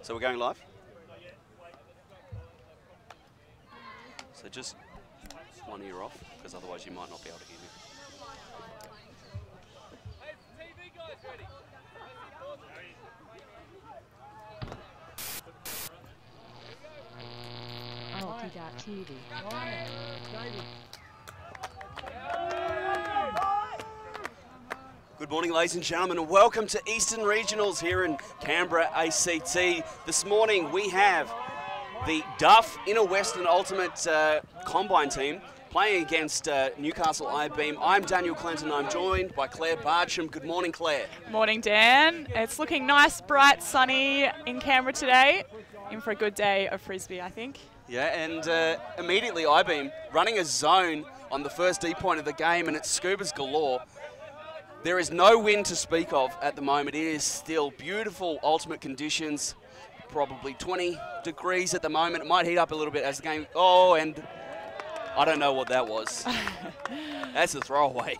So we're going live? So just one ear off, because otherwise you might not be able to hear me. TV. Good morning, ladies and gentlemen, and welcome to Eastern Regionals here in Canberra, ACT. This morning we have the Duff Inner Western Ultimate Combine team playing against Newcastle I-Beam. I'm Daniel Clinton. I'm joined by Claire Bartram. Good morning, Claire. Morning, Dan. It's looking nice, bright, sunny in Canberra today. In for a good day of frisbee, I think. Yeah, and immediately I-Beam running a zone on the first D point of the game, and it's scubas galore. There is no wind to speak of at the moment. It is still beautiful ultimate conditions, probably 20 degrees at the moment. It might heat up a little bit as the game... Oh, and I don't know what that was. That's a throwaway.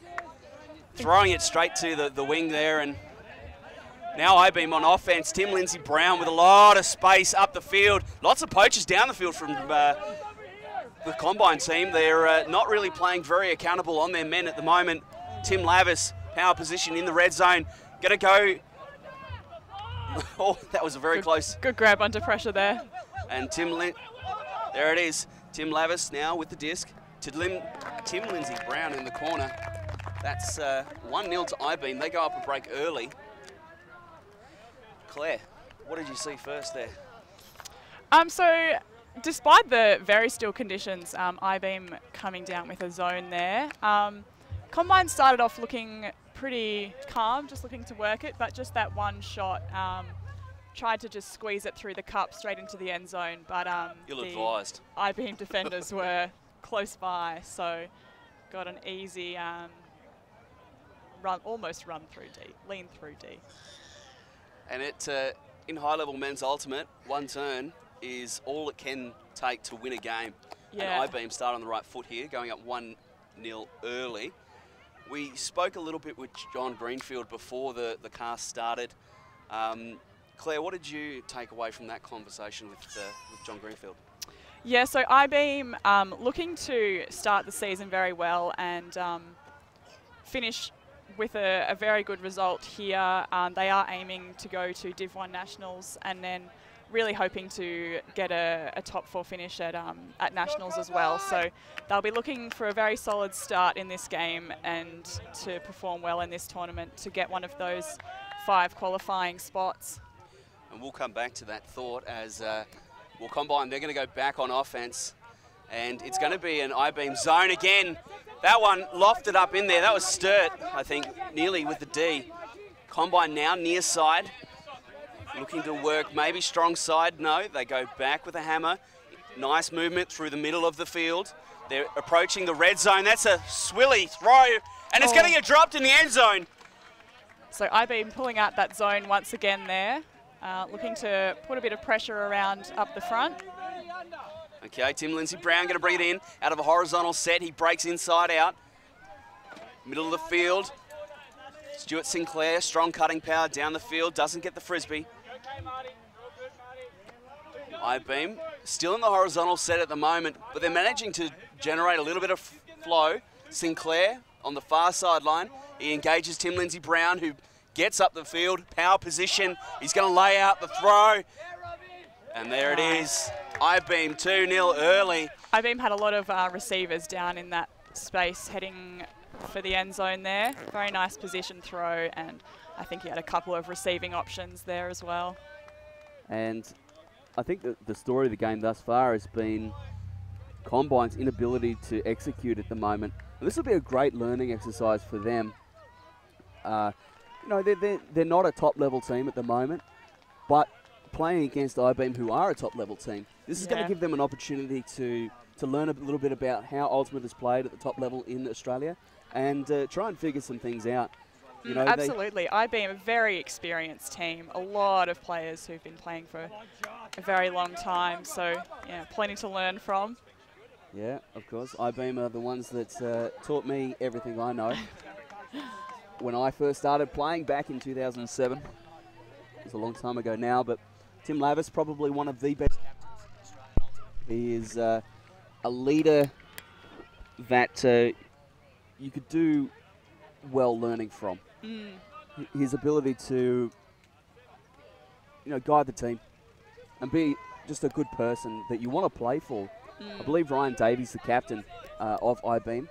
Throwing it straight to the wing there, and now I-Beam on offense. Tim Lindsay-Brown with a lot of space up the field. Lots of poachers down the field from the Combine team. They're not really playing very accountable on their men at the moment. Tim Lavis, power position in the red zone. Gonna go. Oh, that was a very close. Good grab under pressure there. And there it is. Tim Lavis now with the disc to Tim Lindsay-Brown in the corner. That's 1-0 to I-Beam. They go up a break early. Claire, what did you see first there? So despite the very still conditions, I-Beam coming down with a zone there. Combine started off looking pretty calm, just looking to work it, but just that one shot, tried to just squeeze it through the cup straight into the end zone, but You're advised. I-Beam defenders were close by, so got an easy almost run through D, lean through D. And it in high-level men's ultimate, one turn is all it can take to win a game. Yeah. And I-Beam start on the right foot here, going up 1-0 early. We spoke a little bit with John Greenfield before the cast started. Claire, what did you take away from that conversation with John Greenfield? Yeah, so I-Beam looking to start the season very well and finish with a very good result here. They are aiming to go to Div 1 Nationals and then really hoping to get a top 4 finish at Nationals as well. So they'll be looking for a very solid start in this game and to perform well in this tournament to get one of those 5 qualifying spots. And we'll come back to that thought as we'll combine. They're going to go back on offense, and it's going to be an I-Beam zone again. That one lofted up in there. That was Sturt, I think, nearly with the D. Combine now near side. Looking to work maybe strong side. No, they go back with a hammer. Nice movement through the middle of the field. They're approaching the red zone. That's a swilly throw, and it's going to get dropped in the end zone. So I-Beam pulling out that zone once again there. Looking to put a bit of pressure around up the front. Okay, Tim Lindsay-Brown going to bring it in out of a horizontal set. He breaks inside out. Middle of the field. Stuart Sinclair, strong cutting power down the field. Doesn't get the frisbee. I-Beam still in the horizontal set at the moment, but they're managing to generate a little bit of flow. Sinclair on the far sideline. He engages Tim Lindsay-Brown, who gets up the field, power position. He's going to lay out the throw. And there it is. I-Beam 2-0 early. I-Beam had a lot of receivers down in that space heading for the end zone there. Very nice position throw, and I think he had a couple of receiving options there as well. And I think that the story of the game thus far has been Combine's inability to execute at the moment. And this will be a great learning exercise for them. You know, they're not a top-level team at the moment, but playing against I-Beam, who are a top-level team, this is going to give them an opportunity to learn a little bit about how Ultimate is played at the top level in Australia and try and figure some things out. You know, absolutely. I-Beam, a very experienced team, a lot of players who've been playing for a very long time, so yeah, plenty to learn from. Yeah, of course. I-Beam are the ones that taught me everything I know. When I first started playing back in 2007, it was a long time ago now, but Tim Lavis, probably one of the best captains in Australia. He is a leader that you could do well learning from. His ability to, guide the team and be just a good person that you want to play for. I believe Ryan Davies, the captain of I-Beam,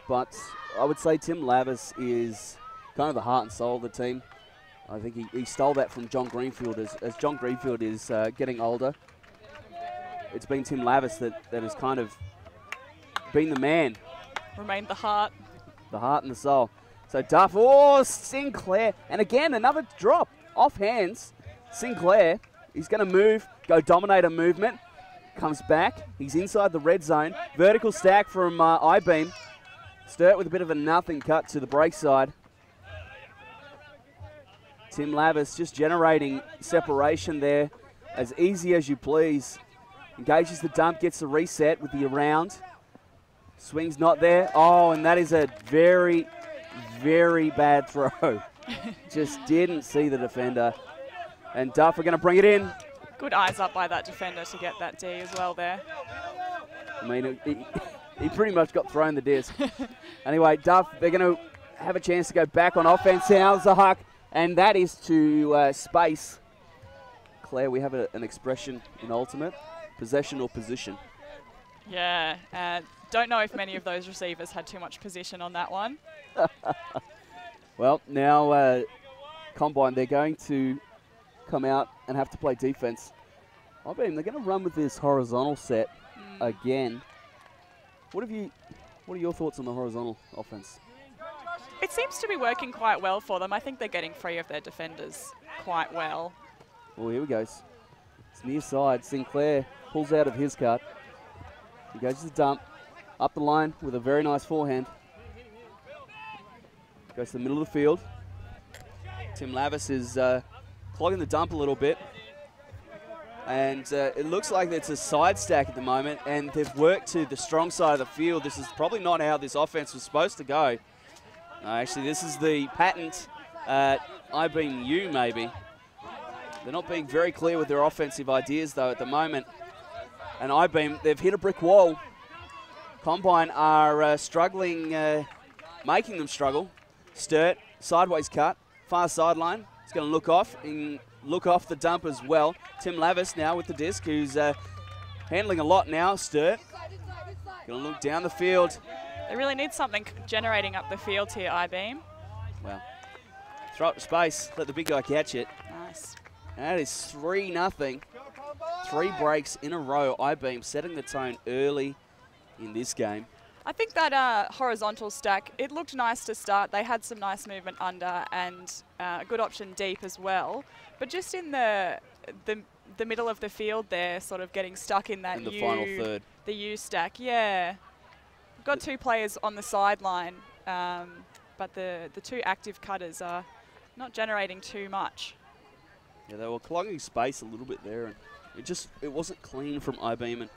but I would say Tim Lavis is kind of the heart and soul of the team. I think he stole that from John Greenfield. As John Greenfield is getting older, it's been Tim Lavis that has kind of been the man. Remained the heart. The heart and the soul. So Duff, oh, Sinclair, and again another drop off hands. Sinclair, he's going to move, go dominator movement, comes back, he's inside the red zone. Vertical stack from I-Beam. Sturt with a bit of a nothing cut to the break side. Tim Lavis just generating separation there, as easy as you please. Engages the dump, gets the reset with the around. Swing's not there. Oh, and that is a very, very bad throw. Just didn't see the defender. And Duff are going to bring it in. Good eyes up by that defender to get that D as well there. I mean, he pretty much got thrown the disc. Anyway, Duff, they're going to have a chance to go back on offense now. Zahak, and that is to space. Claire, we have an expression in Ultimate, possession or position. Yeah, don't know if many of those receivers had too much position on that one. Well, now Combine, they're going to come out and have to play defense. I bet they're going to run with this horizontal set again. What are your thoughts on the horizontal offense? It seems to be working quite well for them. I think they're getting free of their defenders quite well. Well, here we go. It's near side. Sinclair pulls out of his cut. He goes to the dump. Up the line with a very nice forehand. Goes to the middle of the field. Tim Lavis is clogging the dump a little bit. And it looks like it's a side stack at the moment, and they've worked to the strong side of the field. This is probably not how this offense was supposed to go. No, actually, this is the patent I-Beam U, maybe. They're not being very clear with their offensive ideas, though, at the moment. And I-Beam, they've hit a brick wall. Combine are struggling, making them struggle. Sturt, sideways cut, far sideline. It's going to look off the dump as well. Tim Lavis now with the disc, who's handling a lot now. Sturt, going to look down the field. They really need something generating up the field here, I-Beam. Well, throw it to space, let the big guy catch it. Nice. That is 3-0. 3 breaks in a row. I-Beam setting the tone early in this game. I think that horizontal stack, it looked nice to start. They had some nice movement under and a good option deep as well. But just in the middle of the field there, sort of getting stuck in that in the final third. The U stack, yeah. We've got 2 players on the sideline, but the 2 active cutters are not generating too much. Yeah, they were clogging space a little bit there, and it wasn't clean from I-Beam, and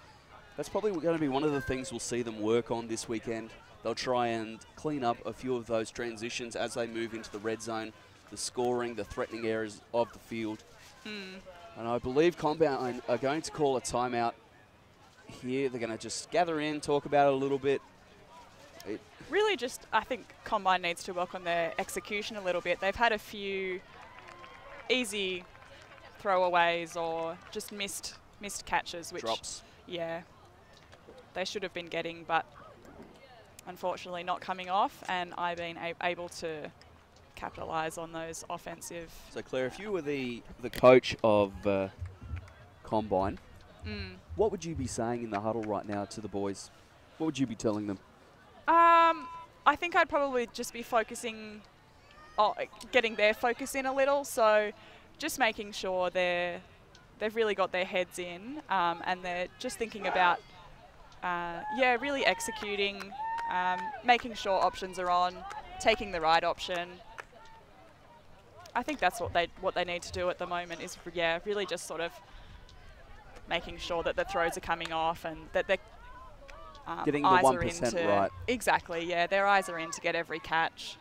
that's probably going to be one of the things we'll see them work on this weekend. They'll try and clean up a few of those transitions as they move into the red zone, the scoring, the threatening areas of the field. And I believe Combine are going to call a timeout here. They're going to just gather in, talk about it a little bit. Really just, I think Combine needs to work on their execution a little bit. They've had a few easy throwaways or just missed catches, which drops. Yeah, they should have been getting, but unfortunately not coming off, and I've been able to capitalise on those offensive. So Claire, if you were the coach of Combine, what would you be saying in the huddle right now to the boys? What would you be telling them? I think I'd probably just be focusing, getting their focus in a little, so just making sure they've really got their heads in, and they're just thinking about, really executing, making sure options are on, taking the right option. I think that's what they need to do at the moment is, really just sort of making sure that the throws are coming off and that they're getting the eyes 1% right. Exactly, yeah, their eyes are in to get every catch.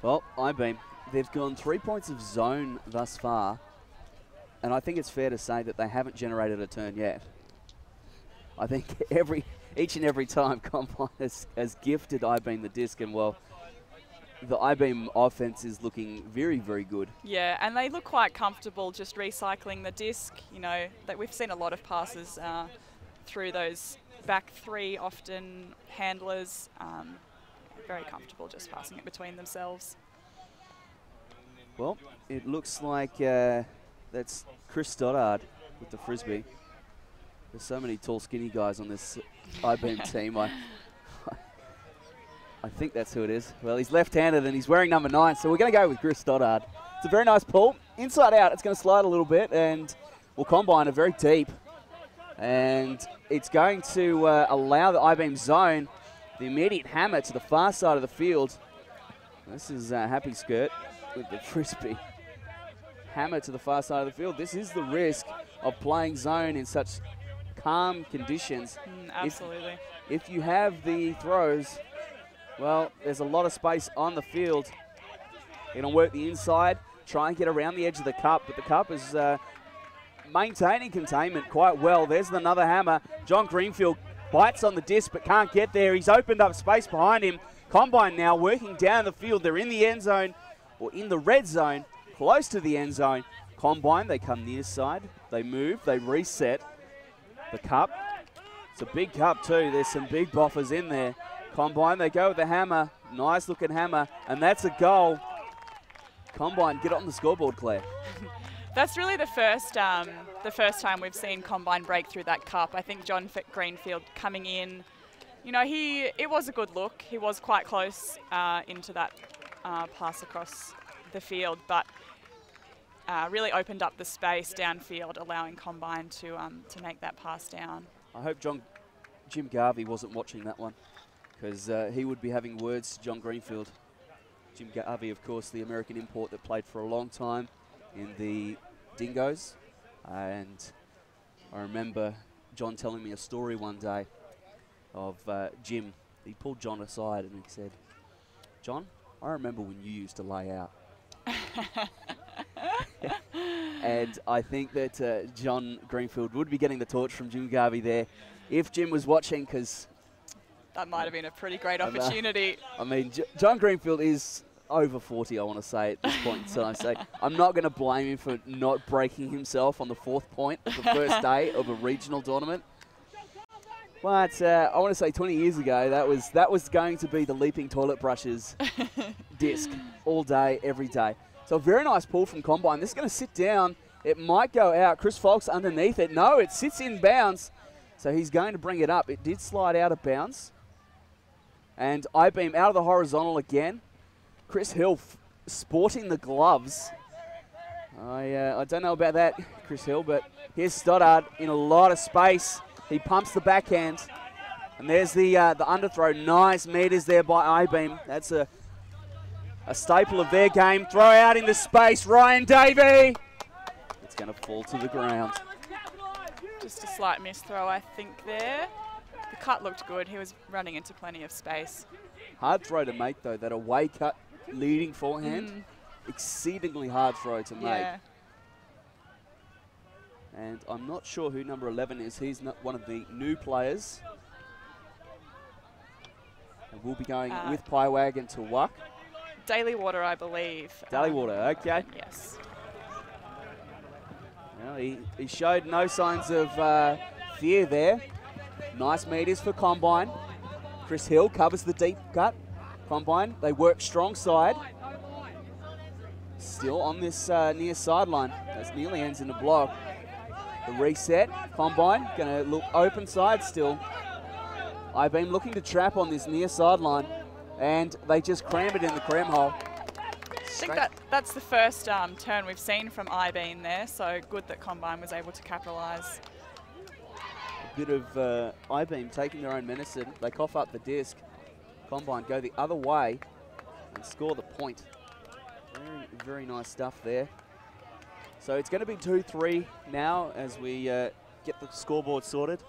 Well, I-Beam, they've gone 3 points of zone thus far. And I think it's fair to say that they haven't generated a turn yet. I think each and every time Combine has gifted I-Beam the disc, and well, the I-Beam offense is looking very, very good. Yeah, and they look quite comfortable just recycling the disc. You know, that we've seen a lot of passes through those back three, often handlers. Very comfortable just passing it between themselves. Well, it looks like that's Chris Stoddard with the frisbee. There's so many tall, skinny guys on this I-Beam team. I think that's who it is. Well, he's left-handed and he's wearing number 9, so we're going to go with Chris Stoddard. It's a very nice pull. Inside out, it's going to slide a little bit, and we'll combine it very deep. And it's going to allow the I-Beam zone the immediate hammer to the far side of the field. This is Happy Skirt with the frisbee. Hammer to the far side of the field. This is the risk of playing zone in such calm conditions. Absolutely. If you have the throws, well, there's a lot of space on the field. You're going to work the inside, try and get around the edge of the cup, but the cup is maintaining containment quite well. There's another hammer. John Greenfield bites on the disc but can't get there. He's opened up space behind him. Combine now working down the field. They're in the end zone, or in the red zone, close to the end zone. Combine, they come near side. They move, they reset the cup. It's a big cup too. There's some big boffers in there. Combine, they go with the hammer. Nice looking hammer, and that's a goal. Combine, get on the scoreboard, Claire. That's really the first time we've seen Combine break through that cup. I think John Greenfield coming in, you know, it was a good look. He was quite close into that pass across the field, but really opened up the space downfield, allowing Combine to make that pass down. I hope Jim Garvey wasn't watching that one, because he would be having words to John Greenfield. Jim Garvey, of course, the American import that played for a long time in the Dingoes. And I remember John telling me a story one day of Jim. He pulled John aside and he said, "John, I remember when you used to lay out." And I think that John Greenfield would be getting the torch from Jim Garvey there if Jim was watching, because that might have been a pretty great opportunity. I mean, John Greenfield is over 40, I want to say, at this point in time. So I'm not going to blame him for not breaking himself on the 4th point of the first day of a regional tournament. But I want to say 20 years ago, that was going to be the leaping toilet brushes disc all day, every day. So a very nice pull from Combine. This is going to sit down. It might go out. Chris Folks underneath it. No, it sits in bounds. So he's going to bring it up. It did slide out of bounds. And I-Beam out of the horizontal again. Chris Hill sporting the gloves. I don't know about that, Chris Hill, but here's Stoddard in a lot of space. He pumps the backhand. And there's the underthrow. Nice meters there by I-Beam. That's a staple of their game. Throw out into space. Ryan Davey. It's going to fall to the ground. Just a slight miss throw, I think, there. The cut looked good. He was running into plenty of space. Hard throw to make, though. That away cut leading forehand. Exceedingly hard throw to make. And I'm not sure who number 11 is. He's not one of the new players. And we'll be going with Piewagon to WUC. Daily Water, I believe. Daily Water, okay. Yes. Well, he showed no signs of fear there. Nice meters for Combine. Chris Hill covers the deep cut. Combine, they work strong side. Still on this near sideline. That nearly ends in a block. The reset. Combine going to look open side still. I-Beam looking to trap on this near sideline, and they just cram it in the cram hole. I think that's the first turn we've seen from I-Beam there, so good that Combine was able to capitalise. A bit of I-Beam taking their own medicine. They cough up the disc. Combine go the other way and score the point. Very, very nice stuff there. So it's going to be 2-3 now as we get the scoreboard sorted.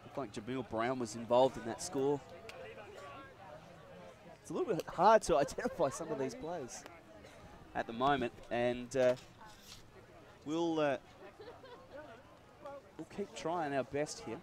Looked like Jamil Brown was involved in that score. It's a little bit hard to identify some of these players. at the moment, and we'll keep trying our best here.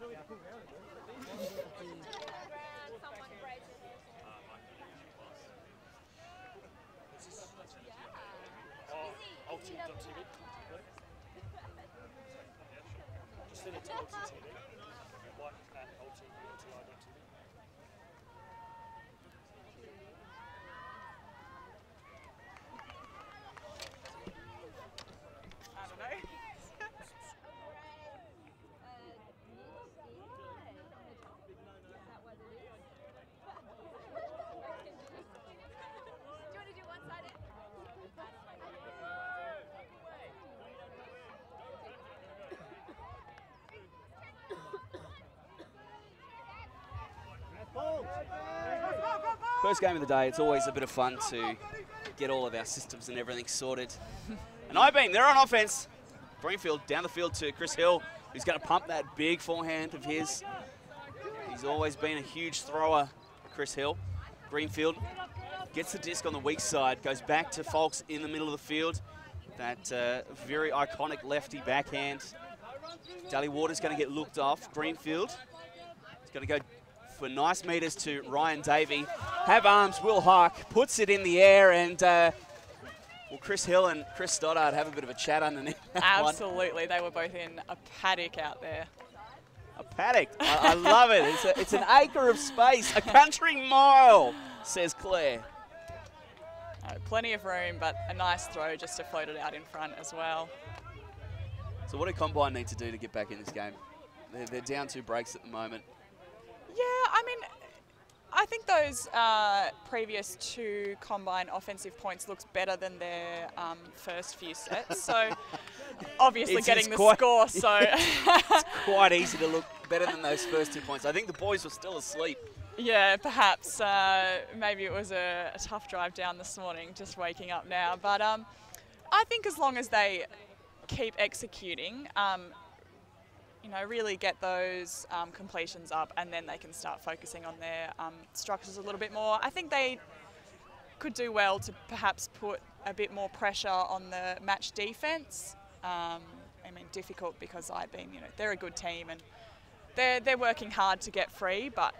First game of the day, it's always a bit of fun to get all of our systems and everything sorted. And I-beam, they're on offense. Greenfield down the field to Chris Hill, who's going to pump that big forehand of his. He's always been a huge thrower, Chris Hill. Greenfield gets the disc on the weak side, goes back to Folks in the middle of the field. That very iconic lefty backhand. Daly Water's going to get looked off. Greenfield is going to go for nice meters to Ryan Davey. Have arms, Will Hawk puts it in the air, and well, Chris Hill and Chris Stoddard have a bit of a chat underneath that Absolutely, they were both in a paddock out there. A paddock, I love it. It's an acre of space, a country mile, says Claire. Plenty of room, but a nice throw just to float it out in front as well. So what do Combine need to do to get back in this game? They're down 2 breaks at the moment. Yeah, I mean, I think those previous 2 Combine offensive points looks better than their first few sets. So obviously getting the score, so it's quite easy to look better than those first 2 points. I think the boys were still asleep. Yeah, perhaps. Maybe it was a tough drive down this morning, just waking up now. But I think as long as they keep executing, you know, really get those completions up, and then they can start focusing on their structures a little bit more. I think they could do well to perhaps put a bit more pressure on the match defence. I mean, difficult because I-beam, you know, they're a good team and they're working hard to get free, but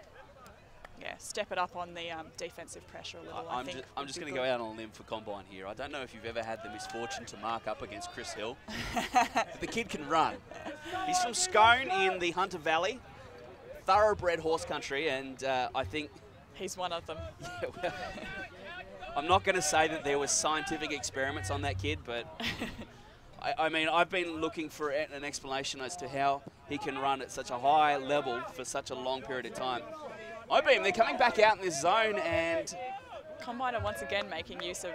yeah, step it up on the defensive pressure a little. I'm just going to go out on a limb for Combine here. I don't know if you've ever had the misfortune to mark up against Chris Hill. The kid can run. He's from Scone in the Hunter Valley, thoroughbred horse country, and I think he's one of them. Yeah, well, I'm not going to say that there was scientific experiments on that kid, but I mean, I've been looking for an explanation as to how he can run at such a high level for such a long period of time. I-beam, they're coming back out in this zone, and Combine are once again making use of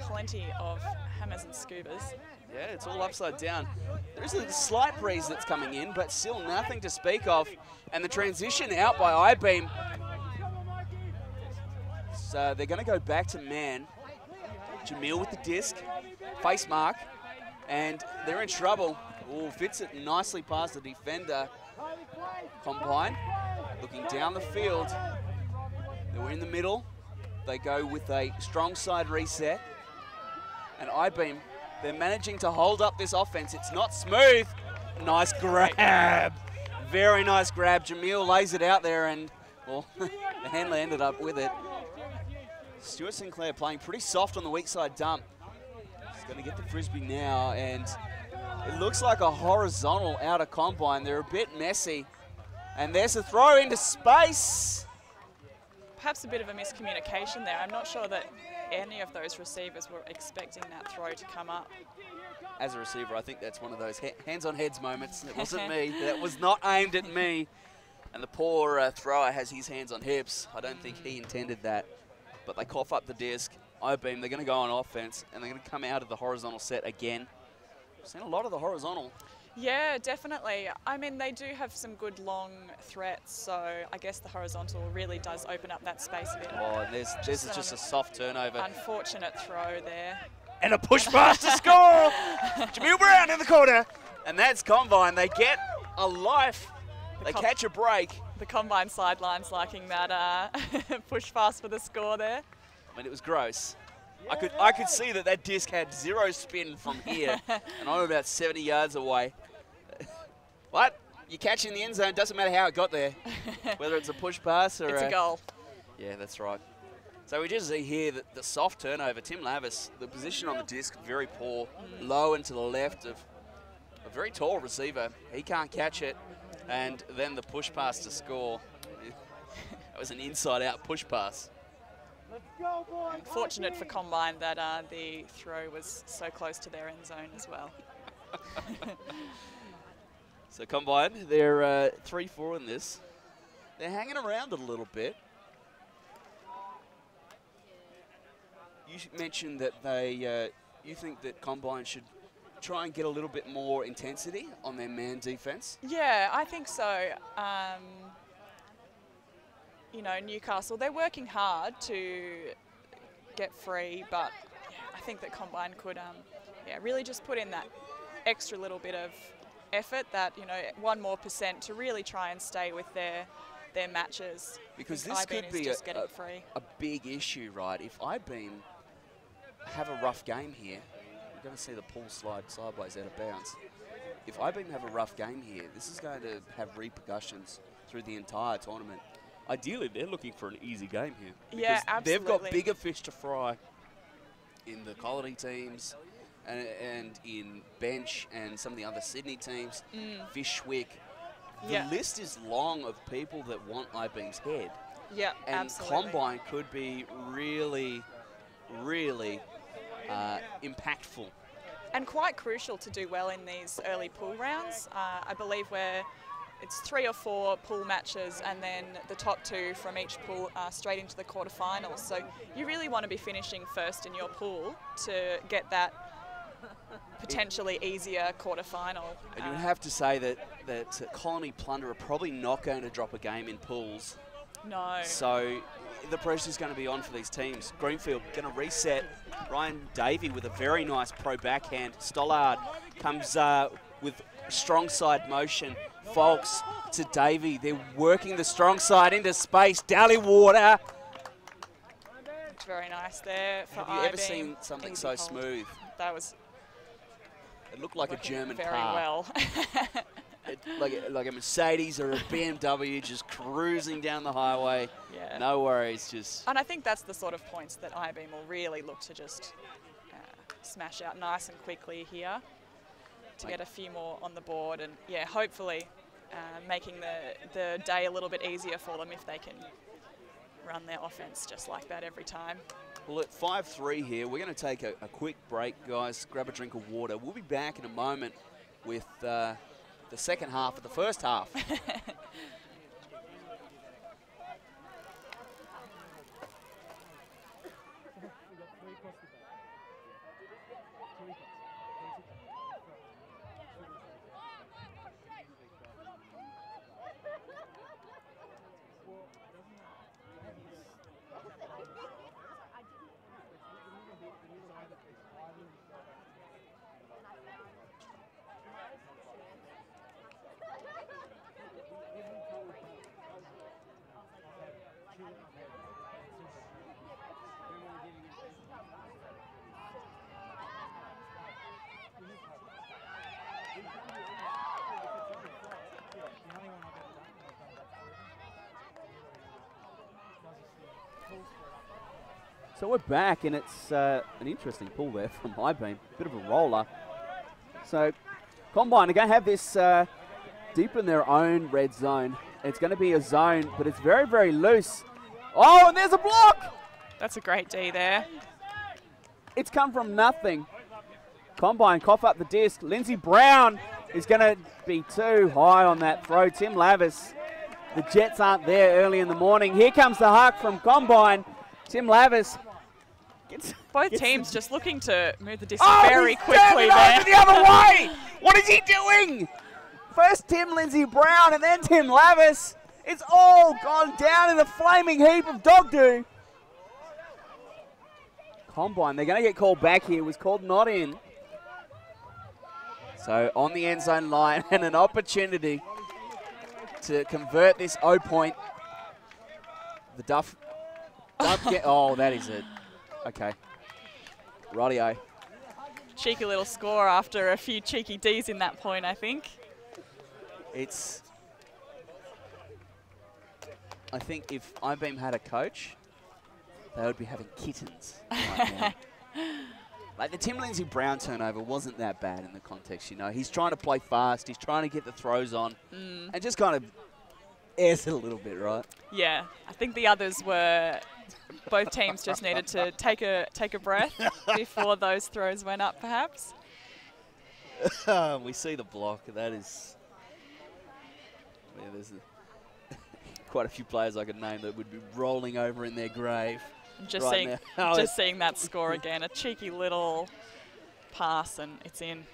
plenty of hammers and scubas. Yeah, it's all upside down. There is a slight breeze that's coming in, but still nothing to speak of. And the transition out by I-beam. So they're going to go back to man. Jamil with the disc, face mark, and they're in trouble. Oh, fits it nicely past the defender. Combine looking down the field. They were in the middle. They go with a strong side reset. And I-beam, they're managing to hold up this offense. It's not smooth. Nice grab. Very nice grab. Jamil lays it out there, and, well, the handler ended up with it. Stuart Sinclair playing pretty soft on the weak side dump. He's going to get the frisbee now, and it looks like a horizontal out of Combine. They're a bit messy. And there's a throw into space. Perhaps a bit of a miscommunication there. I'm not sure that any of those receivers were expecting that throw to come up. As a receiver, I think that's one of those hands on heads moments. It wasn't me. That was not aimed at me. And the poor thrower has his hands on hips. I don't think he intended that. But they cough up the disc. I-beam, they're going to go on offense, and they're going to come out of the horizontal set again. We've seen a lot of the horizontal. Yeah, definitely. I mean, they do have some good long threats, so I guess the horizontal really does open up that space a bit. Oh, this is just a soft turnover. Unfortunate throw there. And a push pass to score! Jamil Brown in the corner. And that's Combine. They get a life. They catch a break. The Combine sidelines liking that push pass for the score there. I mean, it was gross. I could see that disc had 0 spin from here, and I'm about 70 yards away. What? You catch in the end zone, doesn't matter how it got there, whether it's a push pass or It's a goal. Yeah, that's right. So we just see here that the soft turnover, Tim Lavis, the position on the disc, very poor, low and to the left of a very tall receiver. He can't catch it, and then the push pass to score. That was an inside-out push pass. Fortunate for Combine that the throw was so close to their end zone as well. So Combine, they're 3-4 in this. They're hanging around a little bit. You mentioned that you think that Combine should try and get a little bit more intensity on their man defense. Yeah, I think so. You know, Newcastle, they're working hard to get free, but yeah, I think that Combine could really just put in that extra little bit of effort, that, you know, 1% more to really try and stay with their matches. Because this could be a big issue, right? If I-Beam have a rough game here, you're going to see the pool slide sideways out of bounds. If I-Beam have a rough game here, this is going to have repercussions through the entire tournament. Ideally, they're looking for an easy game here. Yeah, absolutely. They've got bigger fish to fry in the Colony teams and in Bench and some of the other Sydney teams, Fishwick. The list is long of people that want I-Beam's head. Yeah, and absolutely. Combine could be really, really impactful. And quite crucial to do well in these early pool rounds. I believe it's 3 or 4 pool matches, and then the top 2 from each pool are straight into the quarterfinals. So you really want to be finishing first in your pool to get that potentially easier quarterfinal. And you would have to say that Colony Plunder are probably not going to drop a game in pools. No. So the pressure's going to be on for these teams. Greenfield going to reset. Ryan Davey with a very nice pro backhand. Stollard comes with strong side motion. Folks to Davey. They're working the strong side into space. Dalleywater. It's very nice there for Have you ever seen something so smooth? That was... It looked like a German very car. Well. like a Mercedes or a BMW just cruising down the highway. Yeah. No worries, just... And I think that's the sort of points that I-Beam will really look to just smash out nice and quickly here to get a few more on the board, and yeah, hopefully making the day a little bit easier for them if they can run their offense just like that every time. Well, at 5-3 here, we're going to take a quick break, guys. Grab a drink of water. We'll be back in a moment with the second half of the first half. So we're back, and it's an interesting pull there from I-Beam. Bit of a roller. So Combine are going to have this deep in their own red zone. It's going to be a zone, but it's very, very loose. Oh, and there's a block! That's a great D there. It's come from nothing. Combine cough up the disc. Lindsay Brown is going to be too high on that throw. Tim Lavis. The Jets aren't there early in the morning. Here comes the huck from Combine. Tim Lavis. Both teams just looking to move the disc very very quickly there. The other way! What is he doing? First Tim Lindsay Brown and then Tim Lavis. It's all gone down in a flaming heap of dog do. Combine, they're going to get called back here. Was called not in. So on the end zone line and an opportunity to convert this O point. The oh, that is it. Okay. Rightio. Cheeky little score after a few cheeky Ds in that point, I think. I think if I-Beam had a coach, they would be having kittens right now. Like the Tim Lindsay Brown turnover wasn't that bad in the context, you know. He's trying to play fast, he's trying to get the throws on, and just kind of airs it a little bit, right? Yeah, I think the others were, both teams just needed to take a breath before those throws went up, perhaps. We see the block, that is, yeah, there's quite a few players I could name that would be rolling over in their grave. Just seeing that score again, a cheeky little pass and it's in.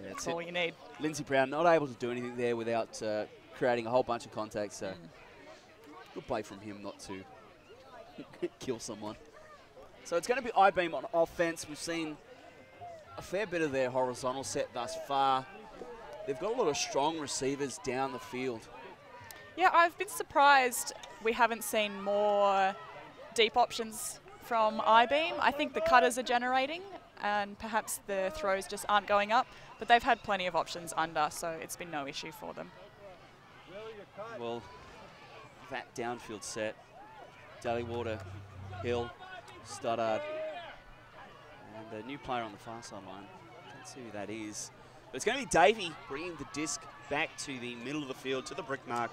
Yeah, that's all you need. Lindsay Brown not able to do anything there without creating a whole bunch of contacts. So good play from him not to kill someone. So it's going to be I-Beam on offense. We've seen a fair bit of their horizontal set thus far. They've got a lot of strong receivers down the field. Yeah, I've been surprised we haven't seen more deep options from I-Beam. I think the cutters are generating and perhaps the throws just aren't going up, but they've had plenty of options under, so it's been no issue for them. Well, that downfield set, Dallywater, Hill, Stoddard, and a new player on the far sideline. Can't see who that is. But it's going to be Davey bringing the disc back to the middle of the field, to the brick mark.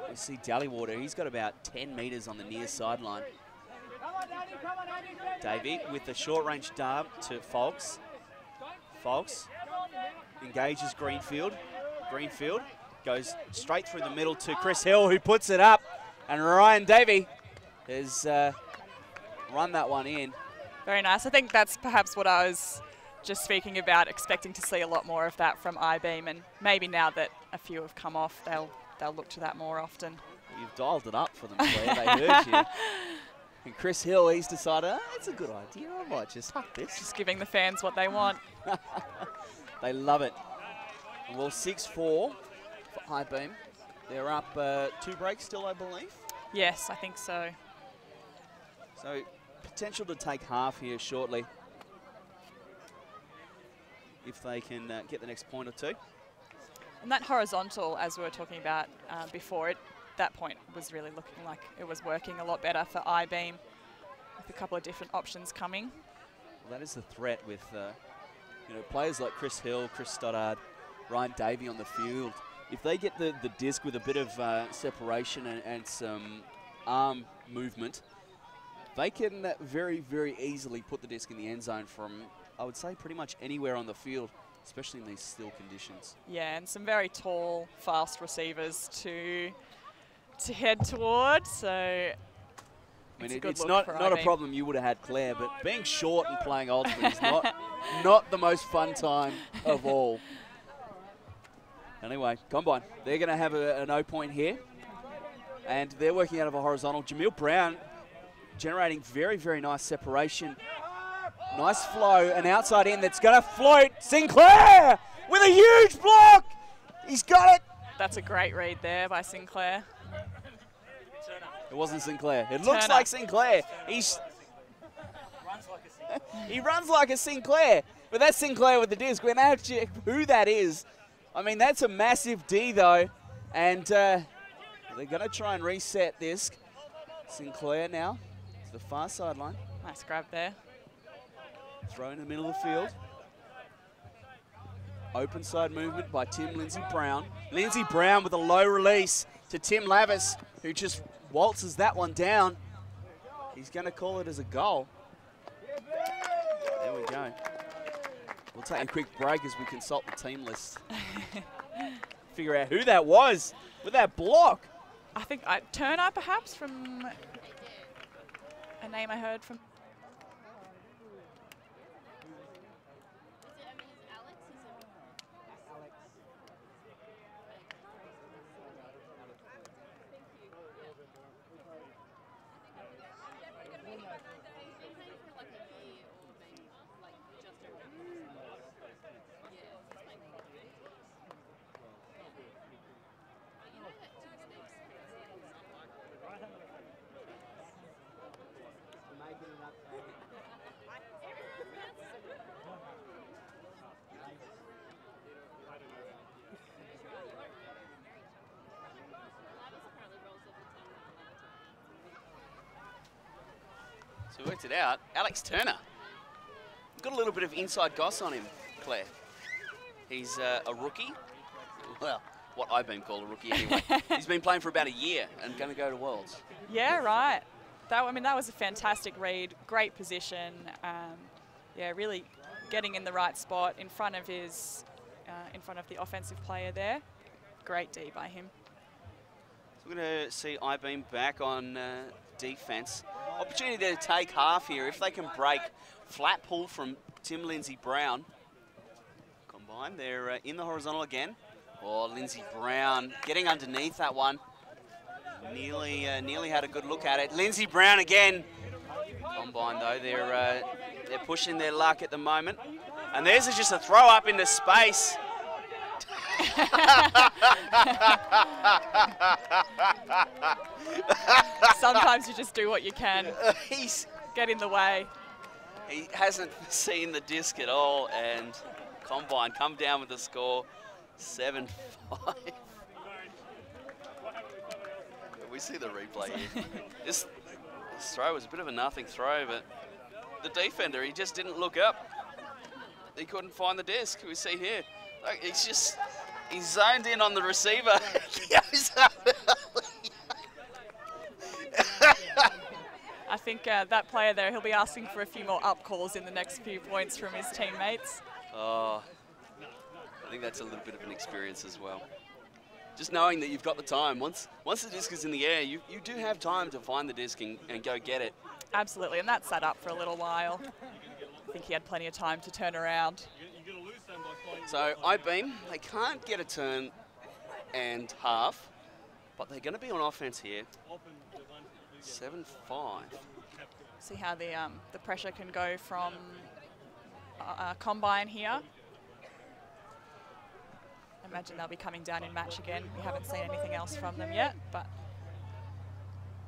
You see Dallywater, he's got about 10 metres on the near sideline. Davey with the short range dart to Folks. Folks engages Greenfield. Greenfield goes straight through the middle to Chris Hill, who puts it up. And Ryan Davey has run that one in. Very nice. I think that's perhaps what I was just speaking about, expecting to see a lot more of that from I-Beam, and maybe now that a few have come off, they'll look to that more often. You've dialed it up for them, Claire. They heard you. And Chris Hill, he's decided, it's a good idea. I might just huck this. Just giving the fans what they want. They love it. Well, 6-4 for I-Beam. They're up 2 breaks still, I believe. Yes, I think so. So potential to take half here shortly, if they can get the next point or two. And that horizontal, as we were talking about before, that point was really looking like it was working a lot better for I-Beam, with a couple of different options coming. Well, that is the threat with players like Chris Hill, Chris Stoddard, Ryan Davey on the field. If they get the disc with a bit of separation and some arm movement, they can very, very easily put the disc in the end zone from, I would say, pretty much anywhere on the field, especially in these still conditions. Yeah, and some very tall, fast receivers to head toward. So I mean, it's not a problem you would have had, Claire, but being short and playing ultimate is not the most fun time of all. Anyway, Combine, they're going to have an O point here, and they're working out of a horizontal. Jamil Brown generating very, very nice separation. Nice flow, an outside in that's going to float. Sinclair with a huge block. He's got it. That's a great read there by Sinclair. It wasn't Sinclair. It looks like Sinclair. He runs like a Sinclair, but that's Sinclair with the disc. We're now check who that is. I mean, that's a massive D though, and they're going to try and reset this. Sinclair now to the far sideline. Nice grab there. Throw in the middle of the field. Open side movement by Tim Lindsay Brown. Lindsay Brown with a low release to Tim Lavis, who just waltzes that one down. He's going to call it as a goal. There we go. We'll take a quick break as we consult the team list. Figure out who that was with that block. I think Turner, perhaps, from a name I heard from. So worked it out. Alex Turner. Got a little bit of inside goss on him, Claire. He's a rookie. Well, what I've been called a rookie anyway. He's been playing for about a year and going to go to Worlds. Yeah, right. That was a fantastic read. Great position. Yeah, really getting in the right spot in front of his, in front of the offensive player there. Great D by him. So we're going to see I-Beam back on defense. Opportunity to take half here if they can break. Flat pull from Tim Lindsay Brown. Combine, they're in the horizontal again. Oh, Lindsay Brown getting underneath that one. Nearly had a good look at it. Lindsay Brown again. Combine though, they're pushing their luck at the moment. And there's just a throw up into space. Sometimes you just do what you can. He's get in the way. He hasn't seen the disc at all, and Combine come down with the score, 7-5. We see the replay here. This throw was a bit of a nothing throw, but the defender, he just didn't look up. He couldn't find the disc. We see here. Like, he's zoned in on the receiver. I think that player there, he'll be asking for a few more up calls in the next few points from his teammates. Oh, I think that's a little bit of an experience as well. Just knowing that you've got the time. Once the disc is in the air, you do have time to find the disc and go get it. Absolutely, and that sat up for a little while. I think he had plenty of time to turn around. So I-Beam, they can't get a turn and half, but they're going to be on offense here. 7-5. See how the pressure can go from Combine here. I imagine they'll be coming down in match again. We haven't seen anything else from them yet, but...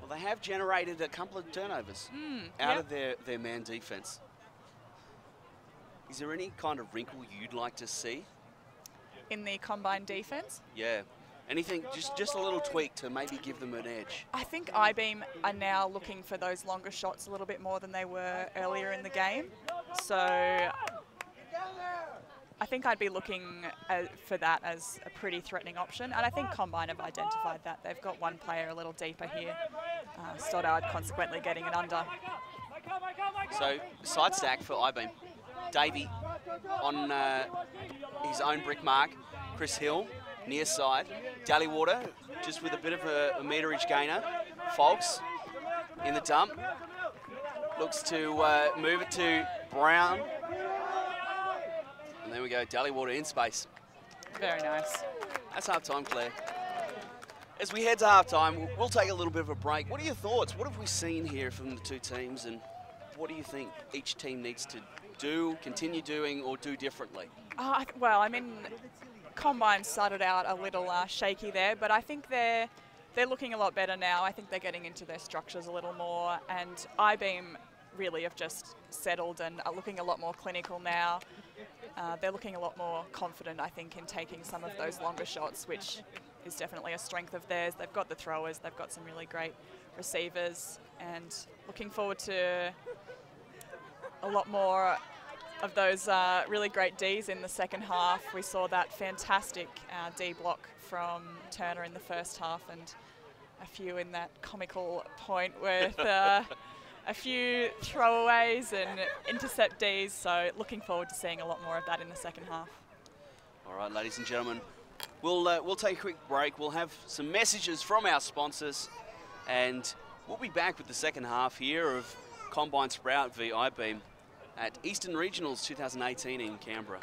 Well, they have generated a couple of turnovers out of their man defense. Is there any kind of wrinkle you'd like to see? In the Combine defense? Yeah. Anything, just a little tweak to maybe give them an edge. I think I-Beam are now looking for those longer shots a little bit more than they were earlier in the game. So I think I'd be looking for that as a pretty threatening option. And I think Combine have identified that. They've got one player a little deeper here. Stoddard consequently getting an under. So side stack for I-Beam. Davey on his own brick mark. Chris Hill near side. Dallywater just with a bit of a meterage gainer. Folks in the dump. Looks to move it to Brown. And there we go, Dallywater in space. Very nice. That's half time, Claire. As we head to half time, we'll take a little bit of a break. What are your thoughts? What have we seen here from the two teams, and what do you think each team needs to do, continue doing, or do differently? Well, I mean, Combine started out a little shaky there, but I think they're looking a lot better now. I think they're getting into their structures a little more, and I-Beam really have just settled and are looking a lot more clinical now. They're looking a lot more confident, I think, in taking some of those longer shots, which is definitely a strength of theirs. They've got the throwers, they've got some really great receivers, and looking forward to a lot more of those really great Ds in the second half. We saw that fantastic D block from Turner in the first half, and a few in that comical point with a few throwaways and intercept Ds, so looking forward to seeing a lot more of that in the second half. All right, ladies and gentlemen, we'll take a quick break. We'll have some messages from our sponsors, and we'll be back with the second half here of Combine Sprout v I-Beam at Eastern Regionals 2018 in Canberra.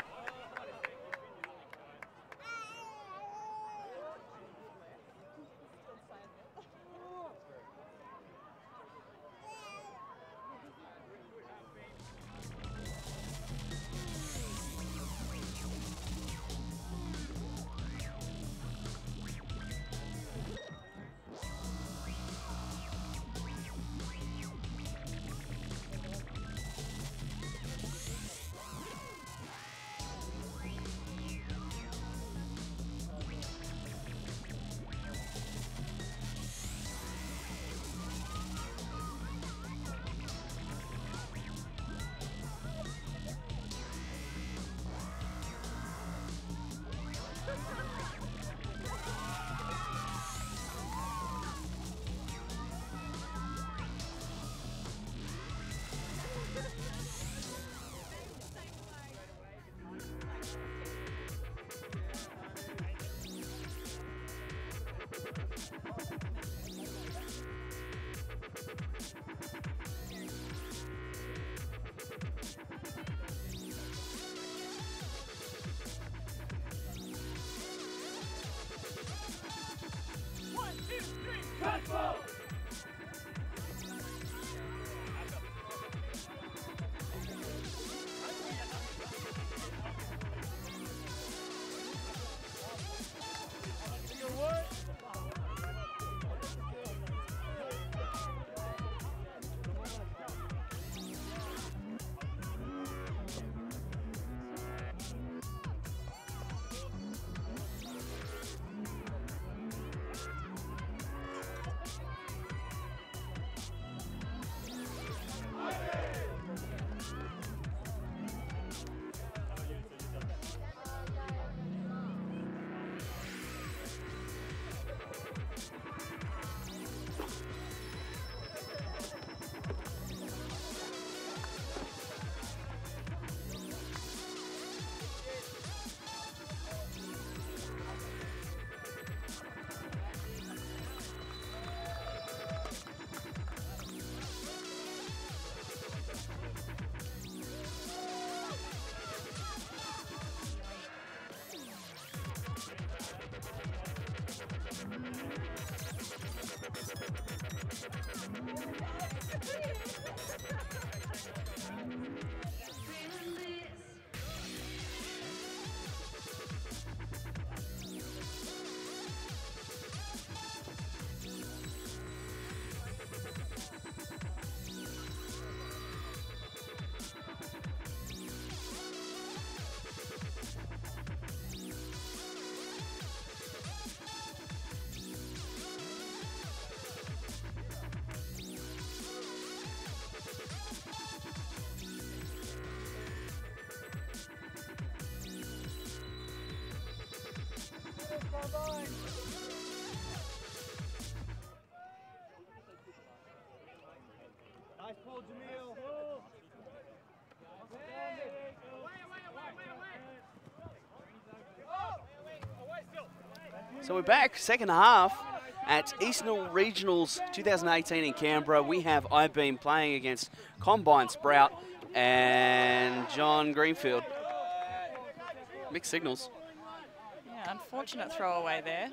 So we're back, second half at Eastern Regionals 2018 in Canberra. We have I-Beam playing against Combine Sprout and John Greenfield. Mixed signals. Yeah, unfortunate throwaway there.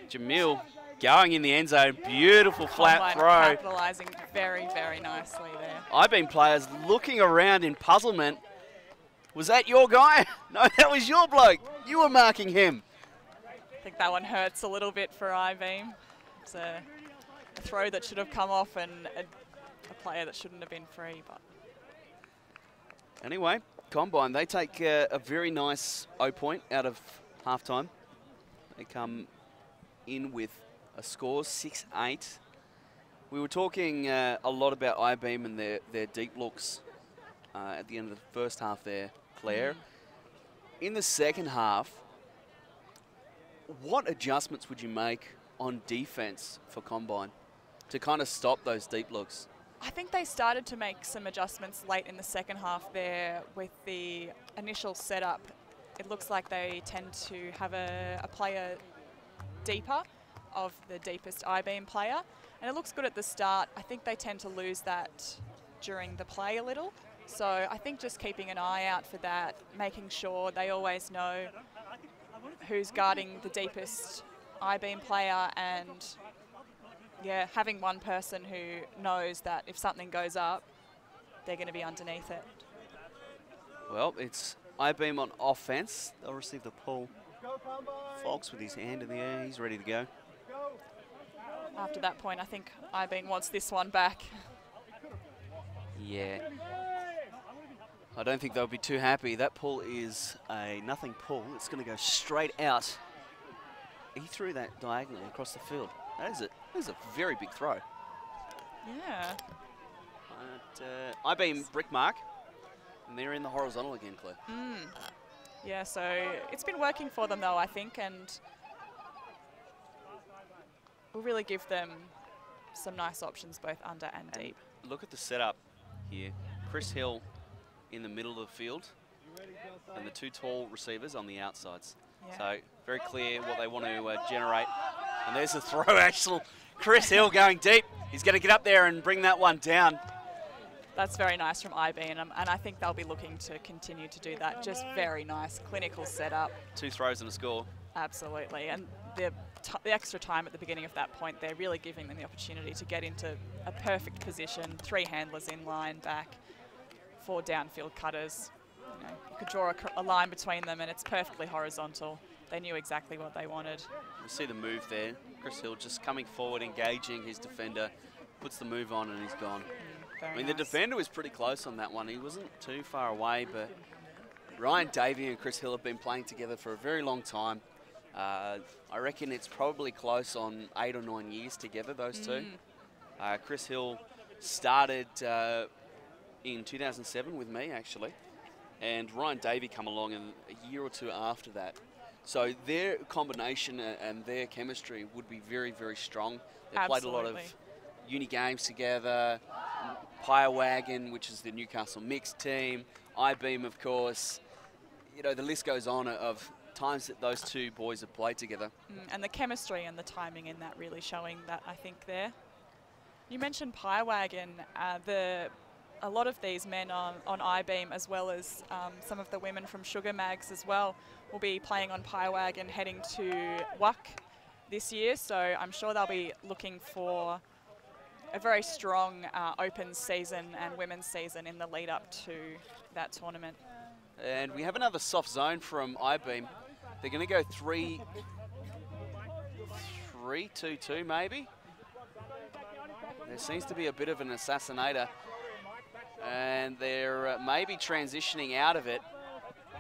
Jamil going in the end zone. Beautiful flat Combine throw. capitalising very, very nicely there. I-Beam players looking around in puzzlement. Was that your guy? No, that was your bloke. You were marking him. I think that one hurts a little bit for I-Beam. It's a throw that should have come off and a player that shouldn't have been free. But anyway, Combine, they take a very nice O point out of halftime. They come in with a score, 6-8. We were talking a lot about I-Beam and their deep looks at the end of the first half there, Claire. In the second half, what adjustments would you make on defense for Combine to kind of stop those deep looks? I think they started to make some adjustments late in the second half there with the initial setup. It looks like they tend to have a player deeper of the deepest I-Beam player. And it looks good at the start. I think they tend to lose that during the play a little. So I think just keeping an eye out for that, making sure they always know who's guarding the deepest I-Beam player, and yeah, having one person who knows that if something goes up, they're going to be underneath it. Well, it's I-Beam on offense. They'll receive the pull. Fox with his hand in the air, he's ready to go. After that point, I think I-Beam wants this one back. Yeah. I don't think they'll be too happy. That pull is a nothing pull. It's going to go straight out. He threw that diagonally across the field. That is a very big throw. Yeah. I-Beam brick mark, and they're in the horizontal again, Claire. Yeah, so it's been working for them though, I think, and will really give them some nice options both under and deep. Look at the setup here. Chris Hill in the middle of the field, and the two tall receivers on the outsides. Yeah. So very clear what they want to generate. And there's the throw, actual. Chris Hill going deep. He's going to get up there and bring that one down. That's very nice from I-Beam, and I think they'll be looking to continue to do that. Just very nice, clinical setup. 2 throws and a score. Absolutely, and the extra time at the beginning of that point, they're really giving them the opportunity to get into a perfect position. 3 handlers in line back, 4 downfield cutters. You know, you could draw a line between them and it's perfectly horizontal. They knew exactly what they wanted. You see the move there. Chris Hill just coming forward, engaging his defender, puts the move on and he's gone. I mean, nice. the defender was pretty close on that one. He wasn't too far away, but Ryan Davey and Chris Hill have been playing together for a very long time. I reckon it's probably close on 8 or 9 years together, those two. Chris Hill started in 2007 with me, actually, and Ryan Davey come along a year or 2 after that. So their combination and their chemistry would be very, very strong. They played a lot of uni games together, Pyre Wagon, which is the Newcastle mixed team, I-Beam, of course. You know, the list goes on of times that those two boys have played together. And the chemistry and the timing in that really showing that, I think, there. You mentioned Pyre Wagon. A lot of these men on I-Beam, as well as some of the women from Sugar Mags as well, will be playing on Pyre Wagon heading to ERUC this year. So I'm sure they'll be looking for a very strong open season and women's season in the lead up to that tournament. And we have another soft zone from I-Beam. They're going to go 3-2-2 maybe. There seems to be a bit of an assassinator. And they're maybe transitioning out of it.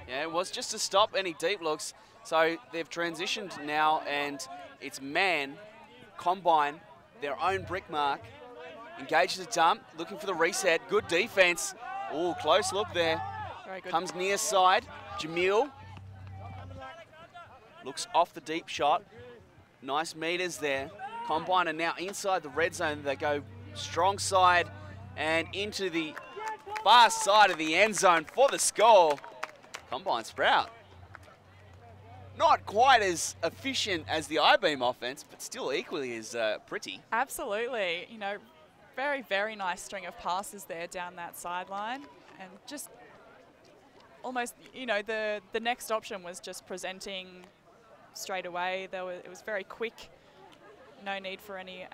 Yeah, it was just to stop any deep looks. So they've transitioned now, and it's man, Combine, their own brick mark, engages a dump, looking for the reset. Good defense. Oh, close look there. Very good. Comes near side. Jamil looks off the deep shot. Nice meters there. Combine are now inside the red zone. They go strong side and into the far side of the end zone for the score. Combine Sprout. Not quite as efficient as the I-beam offense, but still equally as pretty. Absolutely. You know, very, very nice string of passes there down that sideline. And just almost, you know, the next option was just presenting straight away. It was very quick. No need for any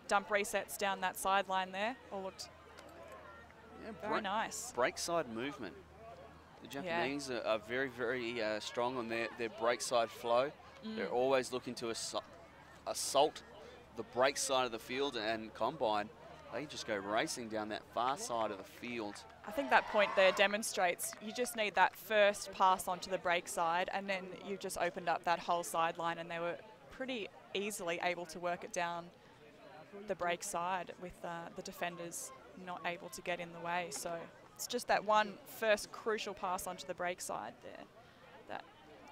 dump resets down that sideline there. All looked very nice. Break side movement. The Japanese are very, very strong on their break side flow. They're always looking to assault the break side of the field, and Combine, they just go racing down that far side of the field. I think that point there demonstrates you just need that first pass onto the break side, and then you've just opened up that whole sideline, and they were pretty easily able to work it down the break side with the defenders not able to get in the way. So it's just that one first crucial pass onto the break side there that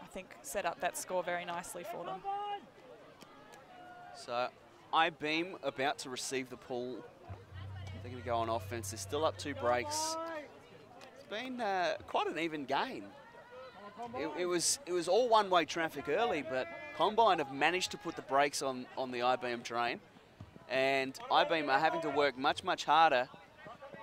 I think set up that score very nicely for them. So I-beam about to receive the pull. They're going to go on offense. They're still up 2 breaks. It's been quite an even game. It was all one-way traffic early, but Combine have managed to put the brakes on the I-beam train, and I-beam are having to work much, much harder.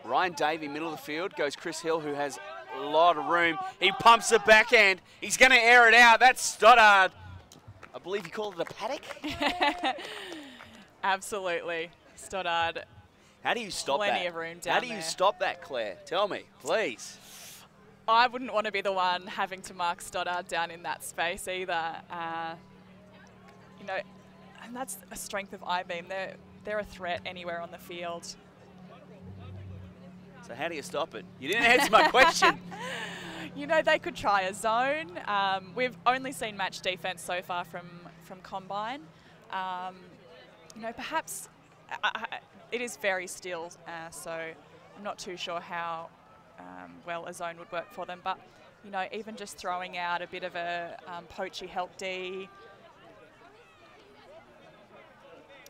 Ryan Davey, middle of the field, goes Chris Hill, who has a lot of room. He pumps the backhand. He's going to air it out. That's Stoddard. I believe he called it a paddock. Absolutely. Stoddard. How do you stop that? Plenty of room down How do you there. stop that, Claire? Tell me, please. I wouldn't want to be the one having to mark Stoddard down in that space either. You know, and that's a strength of I-beam. They're a threat anywhere on the field. So how do you stop it? You didn't answer my question. You know, they could try a zone. We've only seen match defense so far from Combine. You know, perhaps it is very still, so I'm not too sure how well a zone would work for them. But, you know, even just throwing out a bit of a poachy help D.